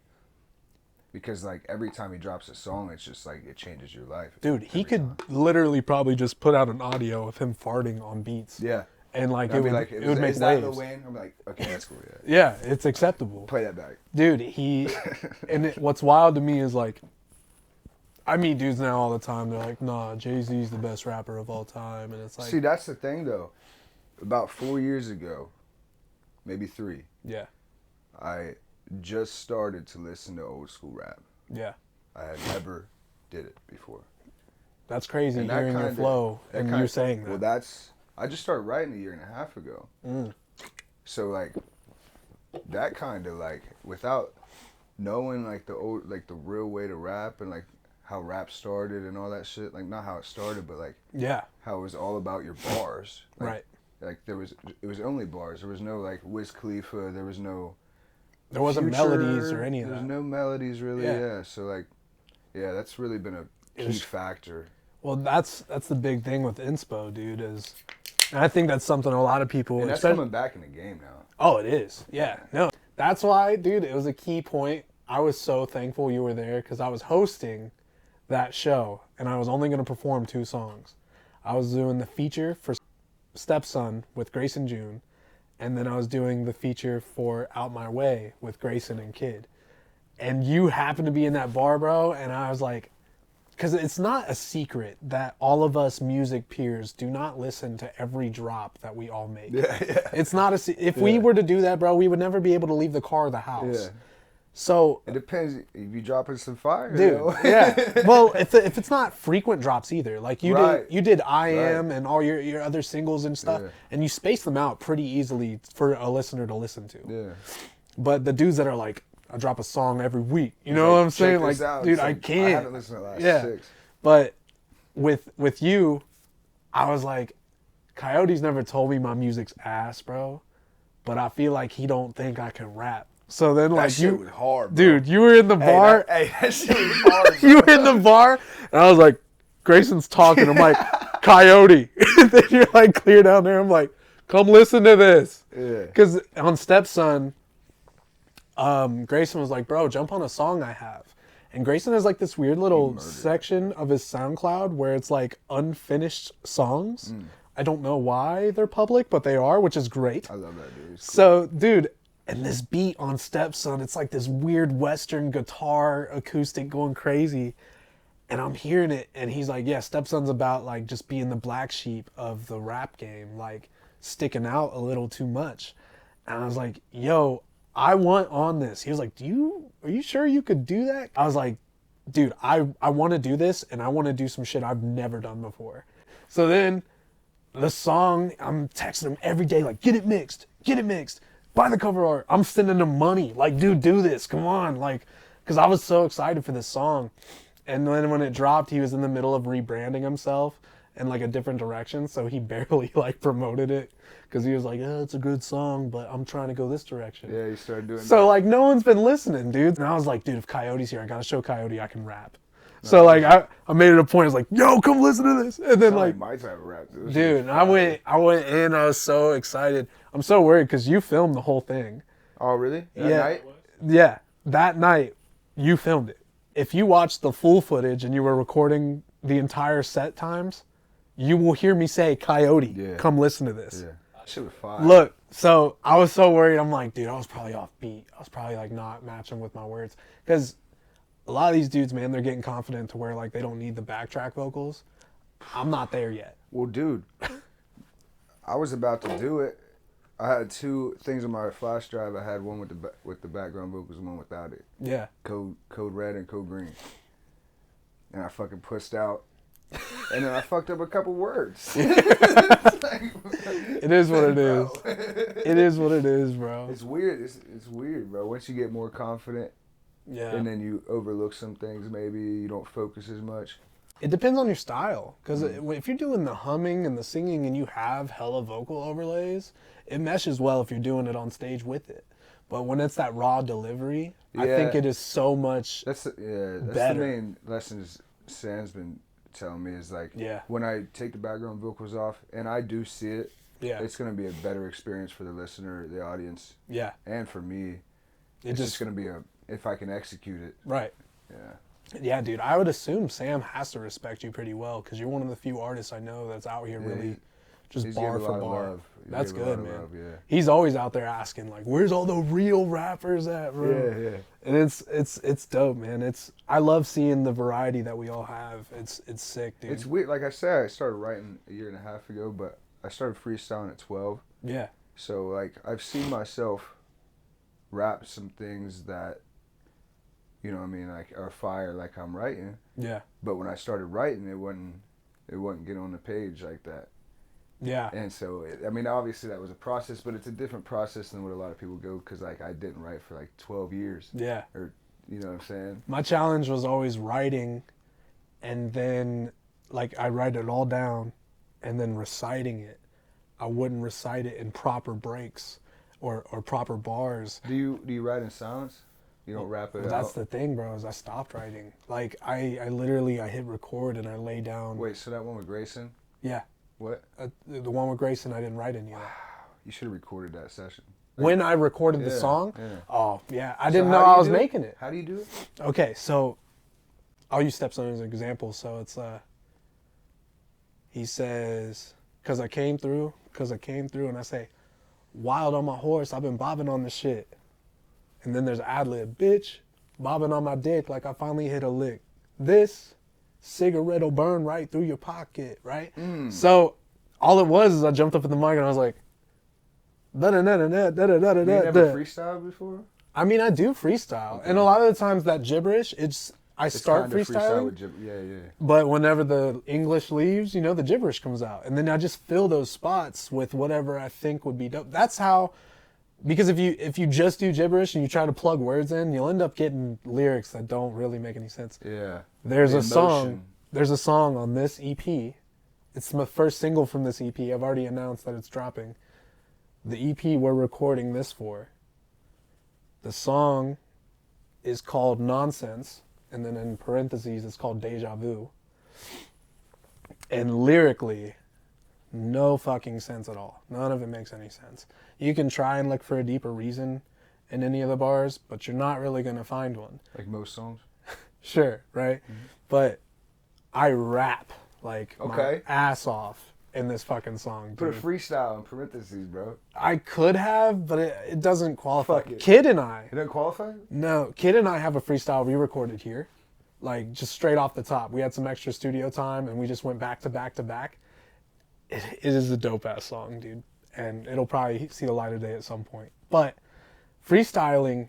Because like every time he drops a song, it's just like, it changes your life. Dude, he could literally probably just put out an audio of him farting on beats. Yeah. And like, I'd it be would, like, it would make is that Lil waves. Wayne? I'm like, okay, that's cool, yeah. Yeah, it's acceptable. Play that back. Dude, what's wild to me is like, I meet dudes now all the time. They're like, nah, Jay-Z's the best rapper of all time. And it's like, See, that's the thing though. About 4 years ago, maybe 3, yeah, I just started to listen to old school rap. yeah. I had never did it before. That's crazy And that hearing your kinda- flow and you saying that. Well, I just started writing a year and a half ago. So like, that kind of like, without knowing like the real way to rap and like how rap started and all that shit, like not how it started, but like Yeah, how it was all about your bars. Like, right. Like it was only bars. There was no like Wiz Khalifa. There wasn't Future, melodies or any of There was that. no melodies really. Yeah. Yeah. So like, yeah, that's really been a key factor. Well, that's the big thing with inspo, dude, is, and I think that's something a lot of people, And that's coming back in the game now. Oh, it is. Yeah. No. That's why, dude, it was a key point. I was so thankful you were there because I was hosting that show and I was only going to perform 2 songs. I was doing the feature for Stepson with Grace and June, and then I was doing the feature for Out My Way with Grayson and Kid. And you happened to be in that bar, bro, and I was like, because it's not a secret that all of us music peers do not listen to every drop that we all make. Yeah. It's not if we were to do that, bro, we would never be able to leave the car or the house. Yeah. So, It depends if you dropping some fire, dude, you know? yeah. Well, if it's not frequent drops either, like Right. you did I Am and all your other singles and stuff, Yeah. and you space them out pretty easily for a listener to listen to. Yeah. But the dudes that are like, I drop a song every week, you know Like, what I'm check saying? this Like, out. dude, It's I like, can't. I haven't listened to the last Yeah. 6. But with you, I was like, Coyote's never told me my music's ass, bro. But I feel like he don't think I can rap. So then, That like, shit you, was hard, bro. dude, you were in the bar. That shit was hard, bro. You were in the bar, and I was like, Grayson's talking. I'm like, Coyote. And then you're like, clear down there. I'm like, come listen to this. Yeah. Because on Stepson, Grayson was like, bro, jump on a song I have. And Grayson has like this weird little section of his SoundCloud where it's like unfinished songs. I don't know why they're public, but they are, which is great. I love that, dude. It's cool. So, dude, and this beat on Stepson, it's like this weird Western guitar acoustic going crazy. And I'm hearing it, and he's like, yeah, Stepson's about like just being the black sheep of the rap game, like sticking out a little too much. And I was like, yo, I want on this. He was like, are you sure you could do that? I was like, dude, I want to do this, and I want to do some shit I've never done before. So then the song, I'm texting him every day, like, get it mixed, buy the cover art. I'm sending him money, like, dude, do this, come on, like, because I was so excited for this song. And then when it dropped, he was in the middle of rebranding himself in like a different direction, so he barely like promoted it because he was like, oh, it's a good song, but I'm trying to go this direction. Yeah, you started doing So like no one's been listening, dude. And I was like, dude, if Coyote's here, I gotta show Coyote I can rap. So like I made it a point. I was like, yo, come listen to this. And then that. like, My type of rap, dude. dude, and I went in. I was so excited. I'm so worried because you filmed the whole thing. Oh, really? That Yeah. night? Yeah, that night you filmed it. If you watch the full footage and you were recording the entire set times, you will hear me say, Coyote, Yeah. come listen to this. Yeah. That shit was fire. Look, so I was so worried. I'm like, dude, I was probably off beat. I was probably like not matching with my words. Because a lot of these dudes, man, they're getting confident to where like they don't need the backtrack vocals. I'm not there yet. Well, dude, I was about to do it. I had 2 things on my flash drive. I had one with the background vocals and one without it. Yeah. Code red and code green. And I fucking pushed out. And then I fucked up a couple words. It is what it is. Bro. It is what it is, bro. It's weird. It's weird, bro. Once you get more confident Yeah. and then you overlook some things, maybe you don't focus as much. It depends on your style. Because if you're doing the humming and the singing and you have hella vocal overlays, it meshes well if you're doing it on stage with it. But when it's that raw delivery, I think Yeah. it is so much That's the better. main lessons Sam's been telling me is like Yeah. when I take the background vocals off and I do see it, Yeah. it's gonna be a better experience for the listener, the audience, Yeah. and for me. It It's just just gonna be if I can execute it. right. Yeah. Yeah, dude. I would assume Sam has to respect you pretty well because you're one of the few artists I know that's out here Yeah, really just he's bar gave a for lot of bar. love. He That's gave a lot good, of man. love, yeah. He's always out there asking like, "Where's all the real rappers at, bro?" Yeah. And it's dope, man. I love seeing the variety that we all have. It's sick, dude. It's weird. Like I said, I started writing a year and a half ago, but I started freestyling at 12. Yeah. So like I've seen myself rap some things that, you know what I mean, like are fire, like I'm writing. Yeah. But when I started writing, it wouldn't get on the page like that. Yeah. And so, I mean, obviously that was a process, but it's a different process than what a lot of people go, because like I didn't write for like 12 years. Yeah. Or, you know what I'm saying? My challenge was always writing and then like I write it all down and then reciting it. I wouldn't recite it in proper breaks or proper bars. Do you write in silence? You don't rap it Well, out? that's the thing, bro, is I stopped writing. Like I literally hit record and I lay down. Wait, so that one with Grayson? Yeah. What? The one with Grayson, I didn't write any of that. You should have recorded that session. When I recorded the Yeah, song, yeah. oh yeah, I So didn't how know do I you was do it? making it. How do you do it? Okay, so I'll use Stepson as an example. So it's he says, cause I came through, and I say, wild on my horse, I've been bobbing on the shit. And then there's ad lib, bitch, bobbing on my dick like I finally hit a lick. This cigarette'll burn right through your pocket, right? So all it was is I jumped up in the mic and I was like, da da da da da da da da You da. never freestyled before? I mean, I do freestyle, and a lot of the times that gibberish, I start kind of freestyling, with yeah. but whenever the English leaves, the gibberish comes out, and then I just fill those spots with whatever I think would be dope. That's how, because if you just do gibberish and you try to plug words in, you'll end up getting lyrics that don't really make any sense. Yeah. There's The a song. emotion. There's a song on this EP. It's my first single from this EP. I've already announced that it's dropping. The EP we're recording this for. The song is called Nonsense, and then in parentheses it's called Deja Vu. And lyrically, no fucking sense at all. None of it makes any sense. You can try and look for a deeper reason in any of the bars, but you're not really going to find one. Like most songs. Sure, right? But I rap like my Okay. ass off in this fucking song, Put a dude. freestyle in parentheses, bro. I could have, but it doesn't qualify. Fuck it. Kid and I, It doesn't qualify? no, Kid and I have a freestyle re-recorded here, like just straight off the top. We had some extra studio time, and we just went back to back to back. It is a dope ass song, dude, and it'll probably see the light of day at some point. But freestyling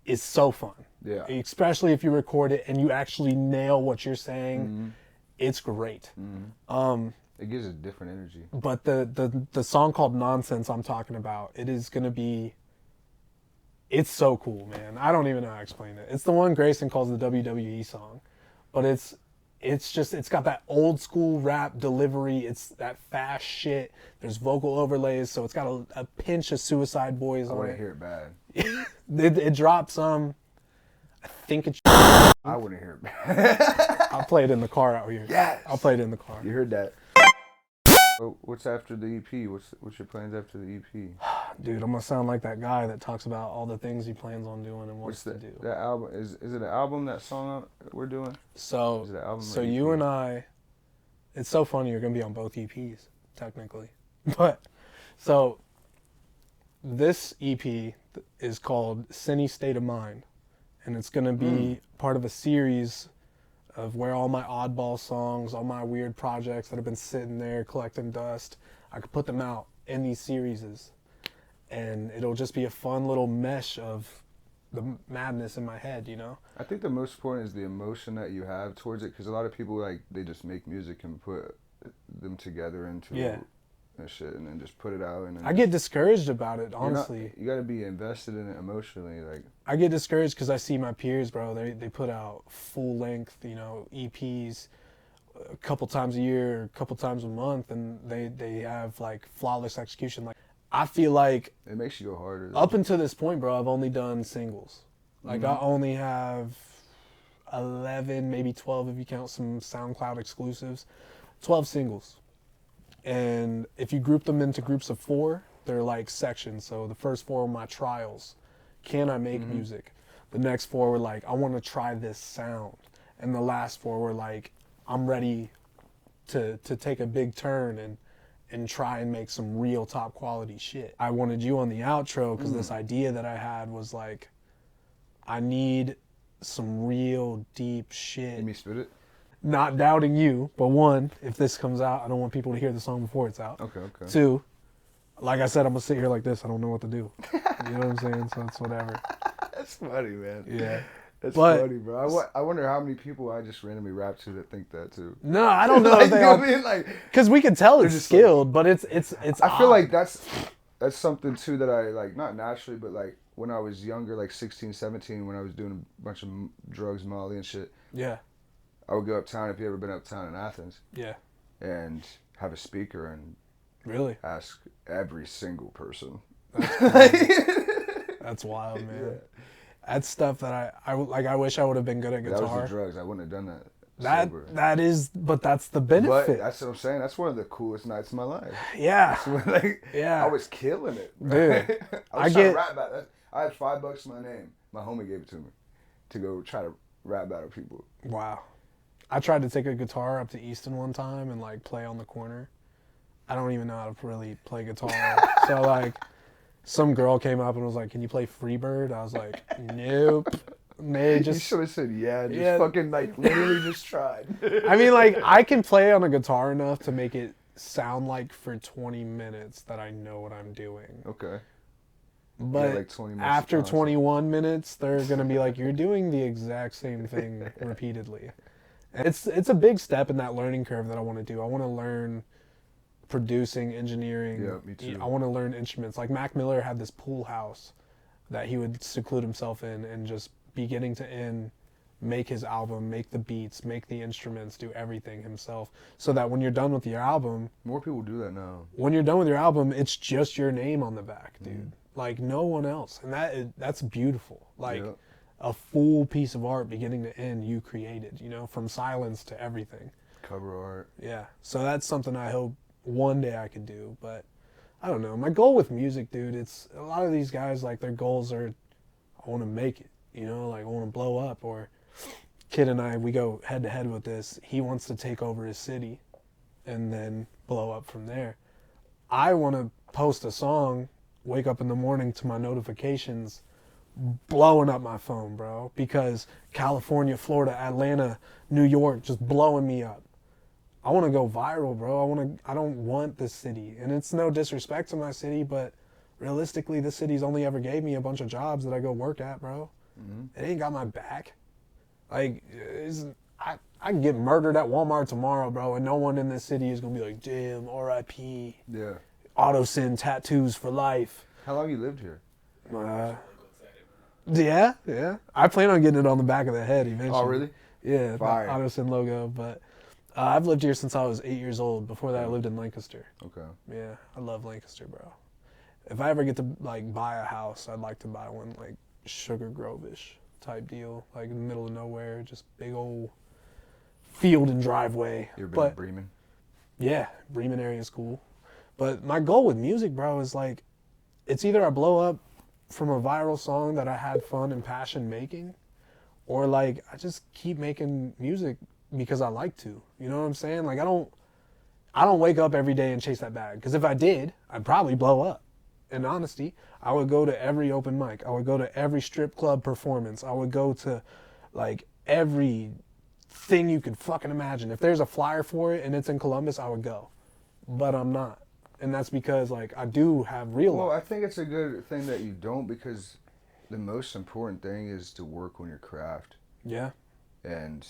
is so fun. Yeah. Especially if you record it and you actually nail what you're saying. It's great. It gives a different energy. But the song called Nonsense I'm talking about, it is going to be, it's so cool, man. I don't even know how to explain it. It's the one Grayson calls the WWE song. But it's got that old school rap delivery. It's that fast shit. There's vocal overlays, so it's got a pinch of Suicide Boys I on want to it. hear it bad. It dropped some, I think it's, I want to hear it bad. I'll play it in the car out here. Yes. I'll play it in the car. You heard that. Oh, what's after the EP? What's your plans after the EP? Dude, I'm gonna sound like that guy that talks about all the things he plans on doing and What's wants to do. that album? Is it an album, that song we're doing? So, Is it an album so or you EP? and I, it's so funny you're gonna be on both EPs, technically. But, so, this EP is called Cinny State of Mind. And it's gonna be part of a series of where all my oddball songs, all my weird projects that have been sitting there collecting dust, I could put them out in these series. And it'll just be a fun little mesh of the madness in my head, I think the most important is the emotion that you have towards it, because a lot of people, like, they just make music and put them together into and shit, and then just put it out. And then I get discouraged about it, honestly. you got to be invested in it emotionally, like. I get discouraged because I see my peers, bro. They put out full length, EPs a couple times a year, a couple times a month, and they have like flawless execution. Like, I feel like It makes you go harder. up until this point, bro, I've only done singles. Like, I only have 11, maybe 12 if you count some SoundCloud exclusives. 12 singles. And if you group them into groups of 4, they're like sections. So the first 4 are my trials. Can I make music? The next 4 were like, I want to try this sound. And the last 4 were like, I'm ready to take a big turn and try and make some real top quality shit. I wanted you on the outro because this idea that I had was like, I need some real deep shit. Let me spit it. Not doubting you, but 1, if this comes out, I don't want people to hear the song before it's out. Okay. 2, like I said, I'm gonna sit here like this. I don't know what to do. You know what I'm saying? So it's whatever. That's funny, man. Yeah. That's But- funny, bro. I wonder how many people I just randomly rap to that think that too. No, I don't know Like, if they you know all, what I mean? Like, because we can tell it's just like- skilled, but it's I feel odd. like that's something too that I like, not naturally, but like when I was younger, like 16, 17, when I was doing a bunch of drugs, Molly and shit, Yeah, I would go uptown, if you ever been uptown in Athens, yeah, and have a speaker and really. ask every single person. That's wild, man. That's stuff that I wish I would have been good at That was guitar. the drugs. I wouldn't have done that. Sober. That is, but that's the But benefit. that's what I'm saying. That's one of the coolest nights of my life. Yeah, Like, Yeah. I was killing it. Dude, I was I trying get- to rap battle. I had $5 to my name. My homie gave it to me to go try to rap battle people. wow. I tried to take a guitar up to Easton one time and like play on the corner. I don't even know how to really play guitar. So like, some girl came up and was like, "Can you play Freebird?" I was like, "Nope." And they You just, should have said yeah. Just Yeah. fucking like literally just tried. I mean, like, I can play on a guitar enough to make it sound like for 20 minutes that I know what I'm doing. Okay. But like 20 minutes after of content. 21 minutes, they're gonna be like, "You're doing the exact same thing repeatedly." And it's a big step in that learning curve that I want to do. I want to learn producing, engineering. Yeah, me too. I want to learn instruments. Like Mac Miller had this pool house that he would seclude himself in and just beginning to end make his album, make the beats, make the instruments, do everything himself. So that when you're done with your album, More people do that now. when you're done with your album, it's just your name on the back, dude. Mhm. Like no one else, and that's beautiful. Like Yeah. a full piece of art, beginning to end, you created. You know, from silence to everything. Cover art. Yeah. So that's something I hope one day I could do. But I don't know. My goal with music, dude, it's a lot of these guys like their goals are, I want to make it. You know, like I want to blow up. Or Kid and I, we go head to head with this. He wants to take over his city, and then blow up from there. I want to post a song, wake up in the morning to my notifications blowing up my phone, bro, because California, Florida, Atlanta, New York just blowing me up. I want to go viral, bro. I don't want this city. And it's no disrespect to my city, but realistically, this city's only ever gave me a bunch of jobs that I go work at, bro. Mhm. It ain't got my back. Like, I can get murdered at Walmart tomorrow, bro, and no one in this city is going to be like, damn, R.I.P. Yeah. Autosyn tattoos for life. How long you lived here? Yeah. I plan on getting it on the back of the head eventually. Oh, really? Yeah, the Fire. Autosyn logo. But I've lived here since I was 8 years old. Before that, I lived in Lancaster. Okay. Yeah, I love Lancaster, bro. If I ever get to like buy a house, I'd like to buy one like Sugar Grove-ish type deal, like in the middle of nowhere, just big old field and driveway. You ever been But to Bremen? yeah, Bremen area is cool. But my goal with music, bro, is like, it's either I blow up from a viral song that I had fun and passion making, or like I just keep making music because I like to. You know what I'm saying? Like I don't wake up every day and chase that bag. Because if I did, I'd probably blow up. In honesty, I would go to every open mic. I would go to every strip club performance. I would go to like every thing you could fucking imagine. If there's a flyer for it and it's in Columbus, I would go. But I'm not. And that's because like I do have real Well, I life. think it's a good thing that you don't, because the most important thing is to work on your craft Yeah. and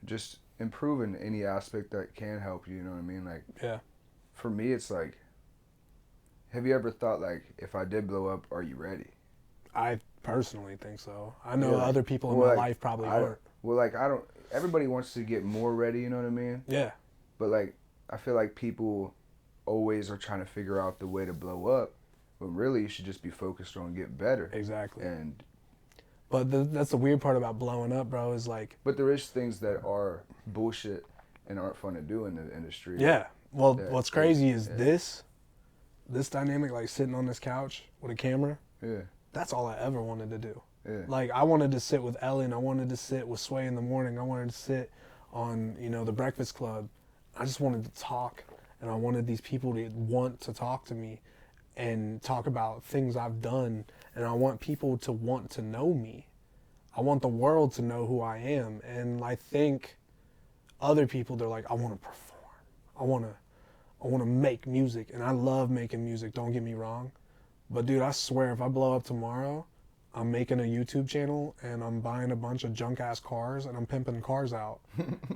just improve in any aspect that can help you, you know what I mean? Like, Yeah. for me, it's like, have you ever thought, like, if I did blow up, are you ready? I personally think so. I know Yeah, like- other people in well, my like, life probably I- aren't. Well, like, I don't, everybody wants to get more ready, you know what I mean? Yeah. But, like, I feel like people always are trying to figure out the way to blow up, when really you should just be focused on get better. Exactly. And But that's the weird part about blowing up, bro, is like, but there is things that are bullshit and aren't fun to do in the industry. yeah. Well, Yeah, what's crazy is yeah. this dynamic, like sitting on this couch with a camera, Yeah. that's all I ever wanted to do. Yeah. Like, I wanted to sit with Ellen. I wanted to sit with Sway in the morning. I wanted to sit on, the Breakfast Club. I just wanted to talk, and I wanted these people to want to talk to me and talk about things I've done, and I want people to want to know me. I want the world to know who I am, and I think other people, they're like, I want to perform. I want to make music, and I love making music, don't get me wrong. But dude, I swear if I blow up tomorrow, I'm making a YouTube channel and I'm buying a bunch of junk ass cars and I'm pimping cars out.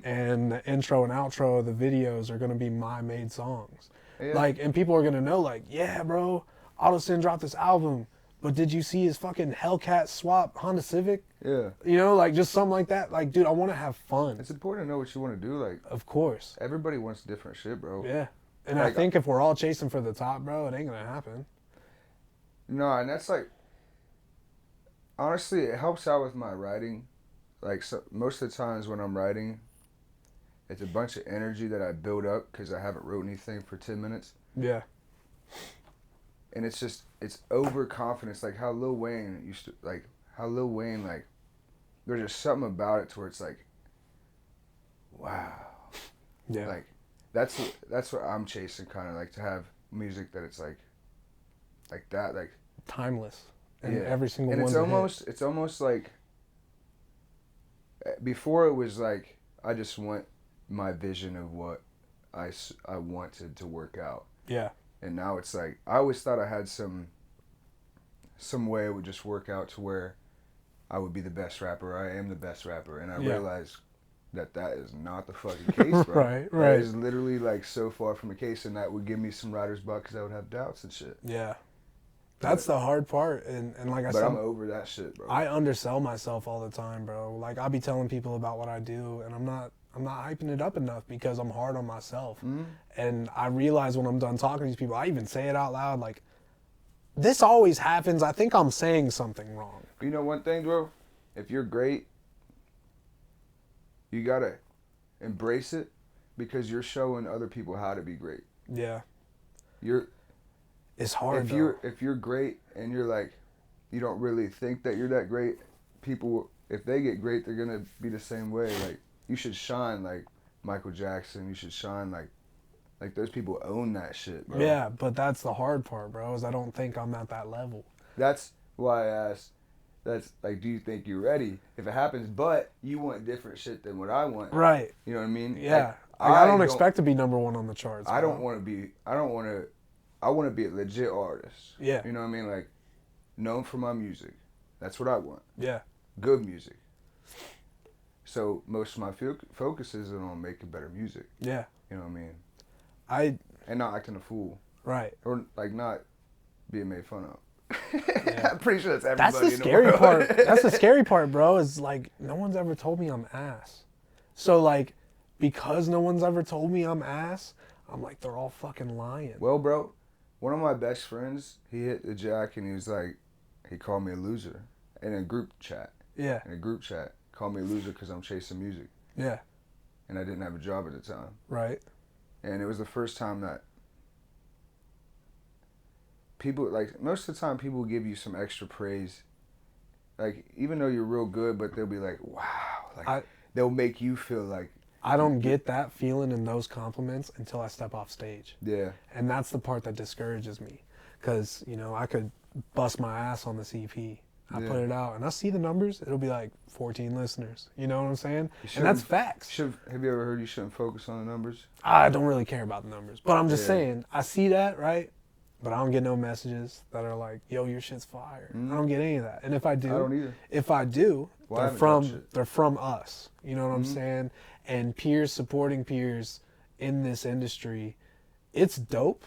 And the intro and outro of the videos are gonna be my made songs. Yeah. Like, and people are gonna know, like, yeah, bro, Autosyn dropped this album, but did you see his fucking Hellcat swap Honda Civic? Yeah. Like just something like that. Like, dude, I wanna have fun. It's important to know what you want to do. Like, Of course. everybody wants different shit, bro. Yeah. And Like, I think if we're all chasing for the top, bro, it ain't gonna happen. No, and that's like, honestly, it helps out with my writing. Like, so, most of the times when I'm writing, it's a bunch of energy that I build up because I haven't wrote anything for 10 minutes. Yeah. And it's overconfidence. Like how Lil Wayne like, there's just something about it to where it's like, wow. Yeah. Like, that's what I'm chasing, kind of like, to have music that it's like that, like, Timeless. And yeah. every single And one's a hit. it's almost like, before it was like, I just want my vision of what I wanted to work out. Yeah. And now it's like, I always thought I had some some way it would just work out to where I would be the best rapper. I am the best rapper, and I Yeah. realized that is not the fucking case, bro. Right. That is literally like so far from the case, and that would give me some writer's block because I would have doubts and shit. Yeah. That's the hard part, and like I But said, I'm over that shit, bro. I undersell myself all the time, bro. Like I'll be telling people about what I do, and I'm not hyping it up enough because I'm hard on myself. And I realize when I'm done talking to these people, I even say it out loud, like, this always happens. I think I'm saying something wrong. You know one thing, bro? If you're great, you gotta embrace it because you're showing other people how to be great. Yeah. It's hard, if you're great and you're like, you don't really think that you're that great, people, if they get great, they're gonna be the same way. Like, you should shine like Michael Jackson. You should shine like those people own that shit, bro. Yeah, but that's the hard part, bro, is I don't think I'm at that level. That's why I asked, that's like, do you think you're ready? If it happens, but you want different shit than what I want. Right. You know what I mean? Yeah. Like, I don't expect to be number one on the charts. I bro. don't want to be a legit artist. Yeah. You know what I mean? Like, known for my music. That's what I want. Yeah. Good music. So most of my focus is on making better music. Yeah. You know what I mean? And not acting a fool. Right. Or like not being made fun of. Yeah. I'm pretty sure that's everybody That's the in scary the world. part. That's the scary part, bro, is like no one's ever told me I'm ass. So like because no one's ever told me I'm ass, I'm like they're all fucking lying. Well, bro, one of my best friends, he hit the jack and he was like, he called me a loser in a group chat. Yeah. In a group chat. Called me a loser because I'm chasing music. Yeah. And I didn't have a job at the time. Right. And it was the first time that people, like, most of the time people give you some extra praise. Like, even though you're real good, but they'll be like, wow. Like, they'll make you feel like. I don't get that feeling in those compliments until I step off stage. Yeah. And that's the part that discourages me. Because, you know, I could bust my ass on this EP. I put it out and I see the numbers. It'll be like 14 listeners. You know what I'm saying? And that's facts. Have you ever heard you shouldn't focus on the numbers? I don't really care about the numbers. But I'm just saying, I see that, right? But I don't get no messages that are like, yo, your shit's fire. I don't get any of that. And if I do, I don't either. If I do, Well, they're from us. You know what I'm saying? And peers supporting peers in this industry, it's dope.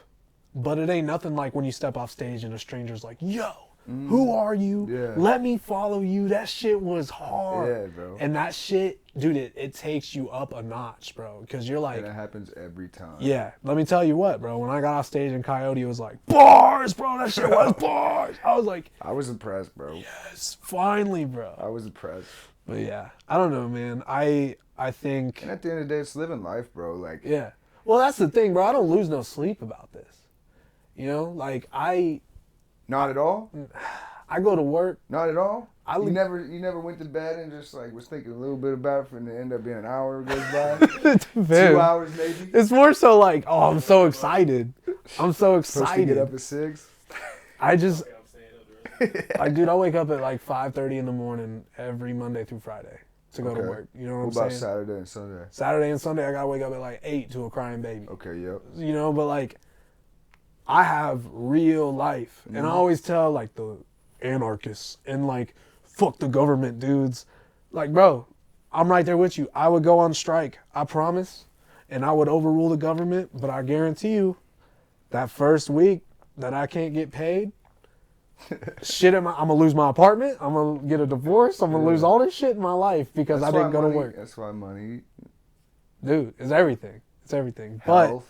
But it ain't nothing like when you step off stage and a stranger's like, yo, who are you? Yeah. Let me follow you. That shit was hard. Yeah, bro. And that shit, dude, it takes you up a notch, bro. Because you're like, And it happens every time. yeah, let me tell you what, bro. When I got off stage and Kyotee was like, bars, bro. That shit was bars. I was like, I was impressed, bro. yes, finally, bro. I was impressed. But yeah, I don't know, man. I think, And at the end of the day, it's living life, bro. Like, yeah. Well, that's the thing, bro. I don't lose no sleep about this. You know, like not at all? I go to work. Not at all? You You never went to bed and just like was thinking a little bit about it and it ended up being an hour goes by? 2 hours maybe? It's more so like, oh, I'm so excited. I'm so excited. Supposed to get up at 6? I just, I'm staying up the like, dude, I wake up at like 5:30 in the morning every Monday through Friday to go to Okay. work. You know what What I'm about saying? Saturday and Sunday? Saturday and Sunday, I gotta wake up at like 8 to a crying baby. Okay, yep. You know, but like, I have real life. And I always tell like the anarchists and like, fuck the government dudes. Like, bro, I'm right there with you. I would go on strike, I promise. And I would overrule the government, but I guarantee you, that first week that I can't get paid, I'm gonna lose my apartment, I'm gonna get a divorce, I'm gonna lose all this shit in my life because I didn't go to work. That's why money, Dude, it's everything. It's everything. health.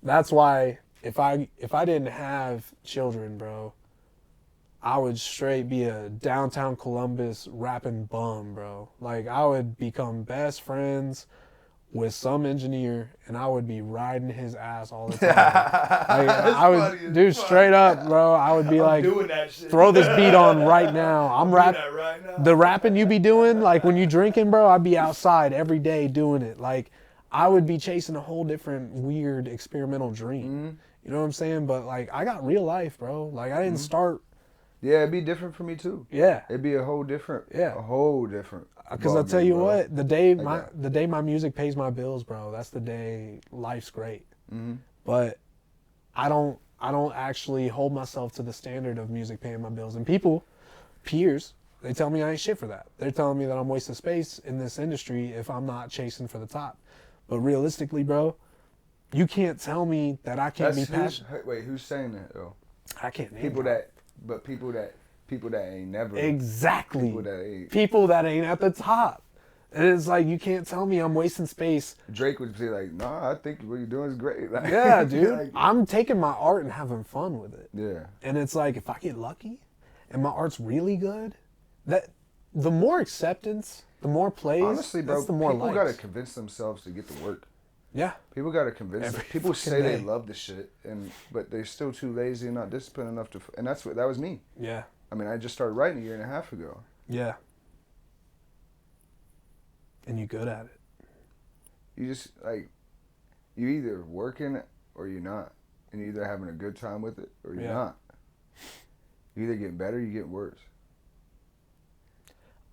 But that's why if I didn't have children, bro, I would straight be a downtown Columbus rapping bum, bro. Like, I would become best friends with some engineer, and I would be riding his ass all the time. Like, I would, dude, straight up, bro. I would be like, doing that shit. throw this beat on right now. I'm Doing rapping. that right now. The rapping you be doing, like when you drinking, bro, I'd be outside every day doing it. Like, I would be chasing a whole different weird experimental dream. You know what I'm saying? But like, I got real life, bro. Like, I didn't start. Yeah, it'd be different for me too. Yeah. It'd be a whole different. Yeah. A whole different. Because I'll tell ballgame, you bro. what, the day my music pays my bills, bro, that's the day life's great. But I don't I don't actually hold myself to the standard of music paying my bills. And peers, they tell me I ain't shit for that. They're telling me that I'm wasting space in this industry if I'm not chasing for the top. But realistically, bro, you can't tell me that I can't be passionate. Wait, who's saying that though? I can't name People them. people that ain't never. Exactly. People that People that ain't. ain't at the top. And it's like, you can't tell me I'm wasting space. Drake would say like, nah, I think what you're doing is great. Like, Yeah, dude. like, I'm taking my art and having fun with it. yeah. And it's like, if I get lucky and my art's really good, that the more acceptance, the more plays, Honestly, bro, that's the more people likes. gotta convince themselves to get to work. Yeah. People gotta convince. People fucking say day. they love the shit, but they're still too lazy and not disciplined enough to. And that was me. Yeah. I mean, I just started writing a year and a half ago. Yeah. And you're good at it. You just like, you either working or you're not, and you're either having a good time with it or you're not. You either get better, or you get worse.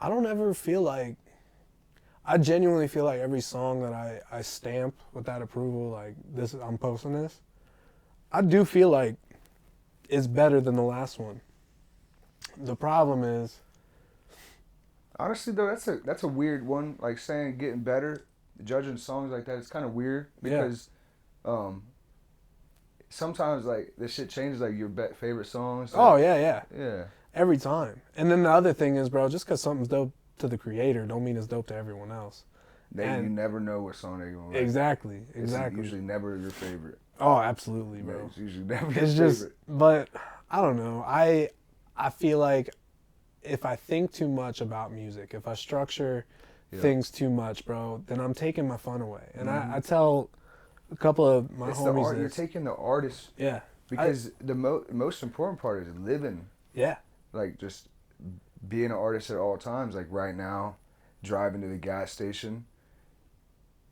I don't ever feel like, I genuinely feel like every song that I stamp with that approval, like this, I'm posting this, I do feel like it's better than the last one. The problem is, Honestly, though, that's a weird one. Like saying getting better, judging songs like that, it's kind of weird because, sometimes like this shit changes. Like your favorite songs. Like, oh yeah. yeah. Every time. And then the other thing is, bro, just because something's dope to the creator don't mean it's dope to everyone else. You never know what song they're gonna write. Exactly. It's usually never your favorite. Oh, absolutely, bro. Yeah, it's usually never your It's favorite. just, but I don't know. I feel like if I think too much about music, if I structure things too much, bro, then I'm taking my fun away. And I tell a couple of my homies this. You're taking the artist. Yeah. Because the most important part is living. Yeah. Like just being an artist at all times. Like right now, driving to the gas station,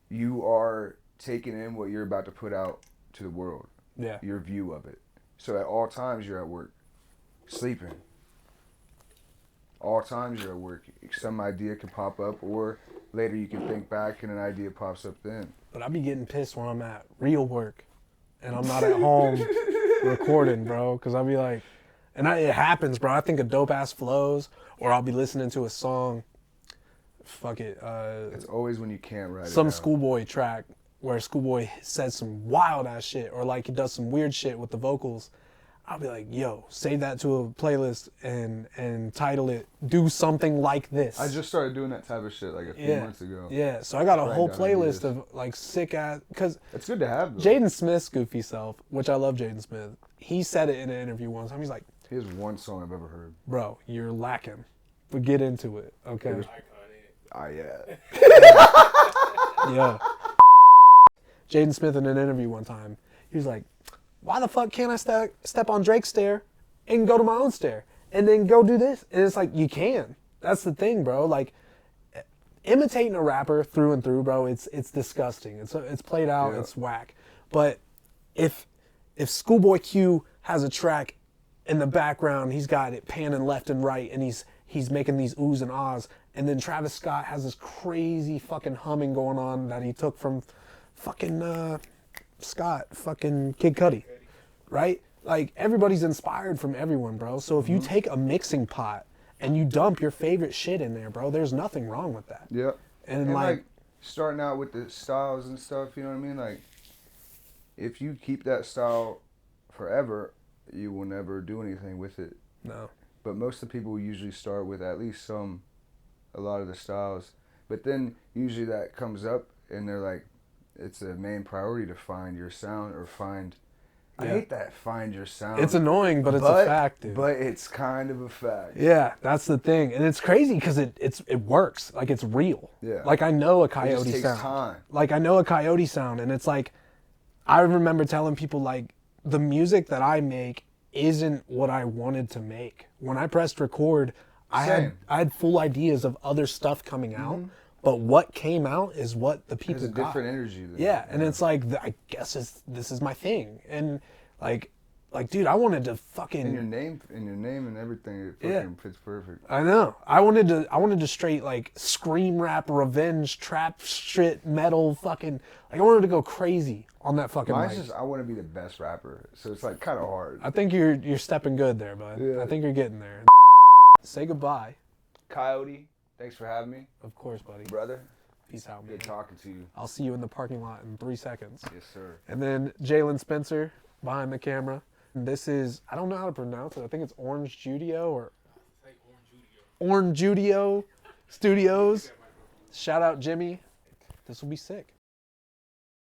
you are taking in what you're about to put out to the world. Yeah. Your view of it. So at all times you're at work, sleeping. All times you're at work. Some idea can pop up, or later you can think back and an idea pops up then. But I be getting pissed when I'm at real work and I'm not at home recording, bro. Because I'll be like, it happens, bro. I think of dope ass flows, or I'll be listening to a song. Fuck it. It's always when you can't write some it down. Schoolboy track where Schoolboy says some wild ass shit, or like he does some weird shit with the vocals. I'll be like, yo, save that to a playlist and title it "Do Something Like This." I just started doing that type of shit like a few months ago. Yeah, so I got a whole down playlist ideas. of like sick ass, because It's good to have though. Jaden Smith's goofy self, which I love Jaden Smith, he said it in an interview one time. He's like, He has one song I've ever heard. bro, you're lacking, but get into it, okay? Icon, Ah, yeah. Yeah. Jaden Smith in an interview one time, he was like, why the fuck can't I step on Drake's stair and go to my own stair and then go do this? And it's like, you can. That's the thing, bro. Like, imitating a rapper through and through, bro, it's disgusting. It's played out, it's whack. But if Schoolboy Q has a track in the background, he's got it panning left and right, and he's making these oohs and ahs, and then Travis Scott has this crazy fucking humming going on that he took from fucking fucking Kid Cudi, right? Like, everybody's inspired from everyone, bro. So if you take a mixing pot and you dump your favorite shit in there, bro, there's nothing wrong with that. Yep. And like starting out with the styles and stuff, you know what I mean? Like, if you keep that style forever, you will never do anything with it. No. But most of the people usually start with at least a lot of the styles. But then usually that comes up and they're like, it's a main priority to find your sound or find. I hate that find your sound. It's annoying, but it's a fact, dude. But it's kind of a fact. Yeah, that's the thing, and it's crazy because it works. Like, it's real. Yeah. Like, I know a It Coyote just takes sound. time. Like, I know a Coyote sound, and it's like, I remember telling people, like, the music that I make isn't what I wanted to make. When I pressed record, I had full ideas of other stuff coming out, but what came out is what the people There's a got. different energy there. Yeah, and it's like, I guess this is my thing. And like, Like, dude, I wanted to In your fucking. name and everything, it fucking Yeah. fits perfect. I know. I wanted to straight like scream rap, revenge, trap shit, metal, fucking. Like I wanted to go crazy on that fucking Mine's mic. just I want to be the best rapper, so it's like kind of hard. I think you're stepping good there, bud. Yeah. I think you're getting there. Say goodbye. Coyote, thanks for having me, Of course, buddy. brother. Peace out, man. Good talking to you. I'll see you in the parking lot in 3 seconds. Yes, sir. And then Jalen Spencer behind the camera. This is, I don't know how to pronounce it. I think it's Orange Judio or Like Orange Judio. Orange Judio Studios. Shout out Jimmy. This will be sick.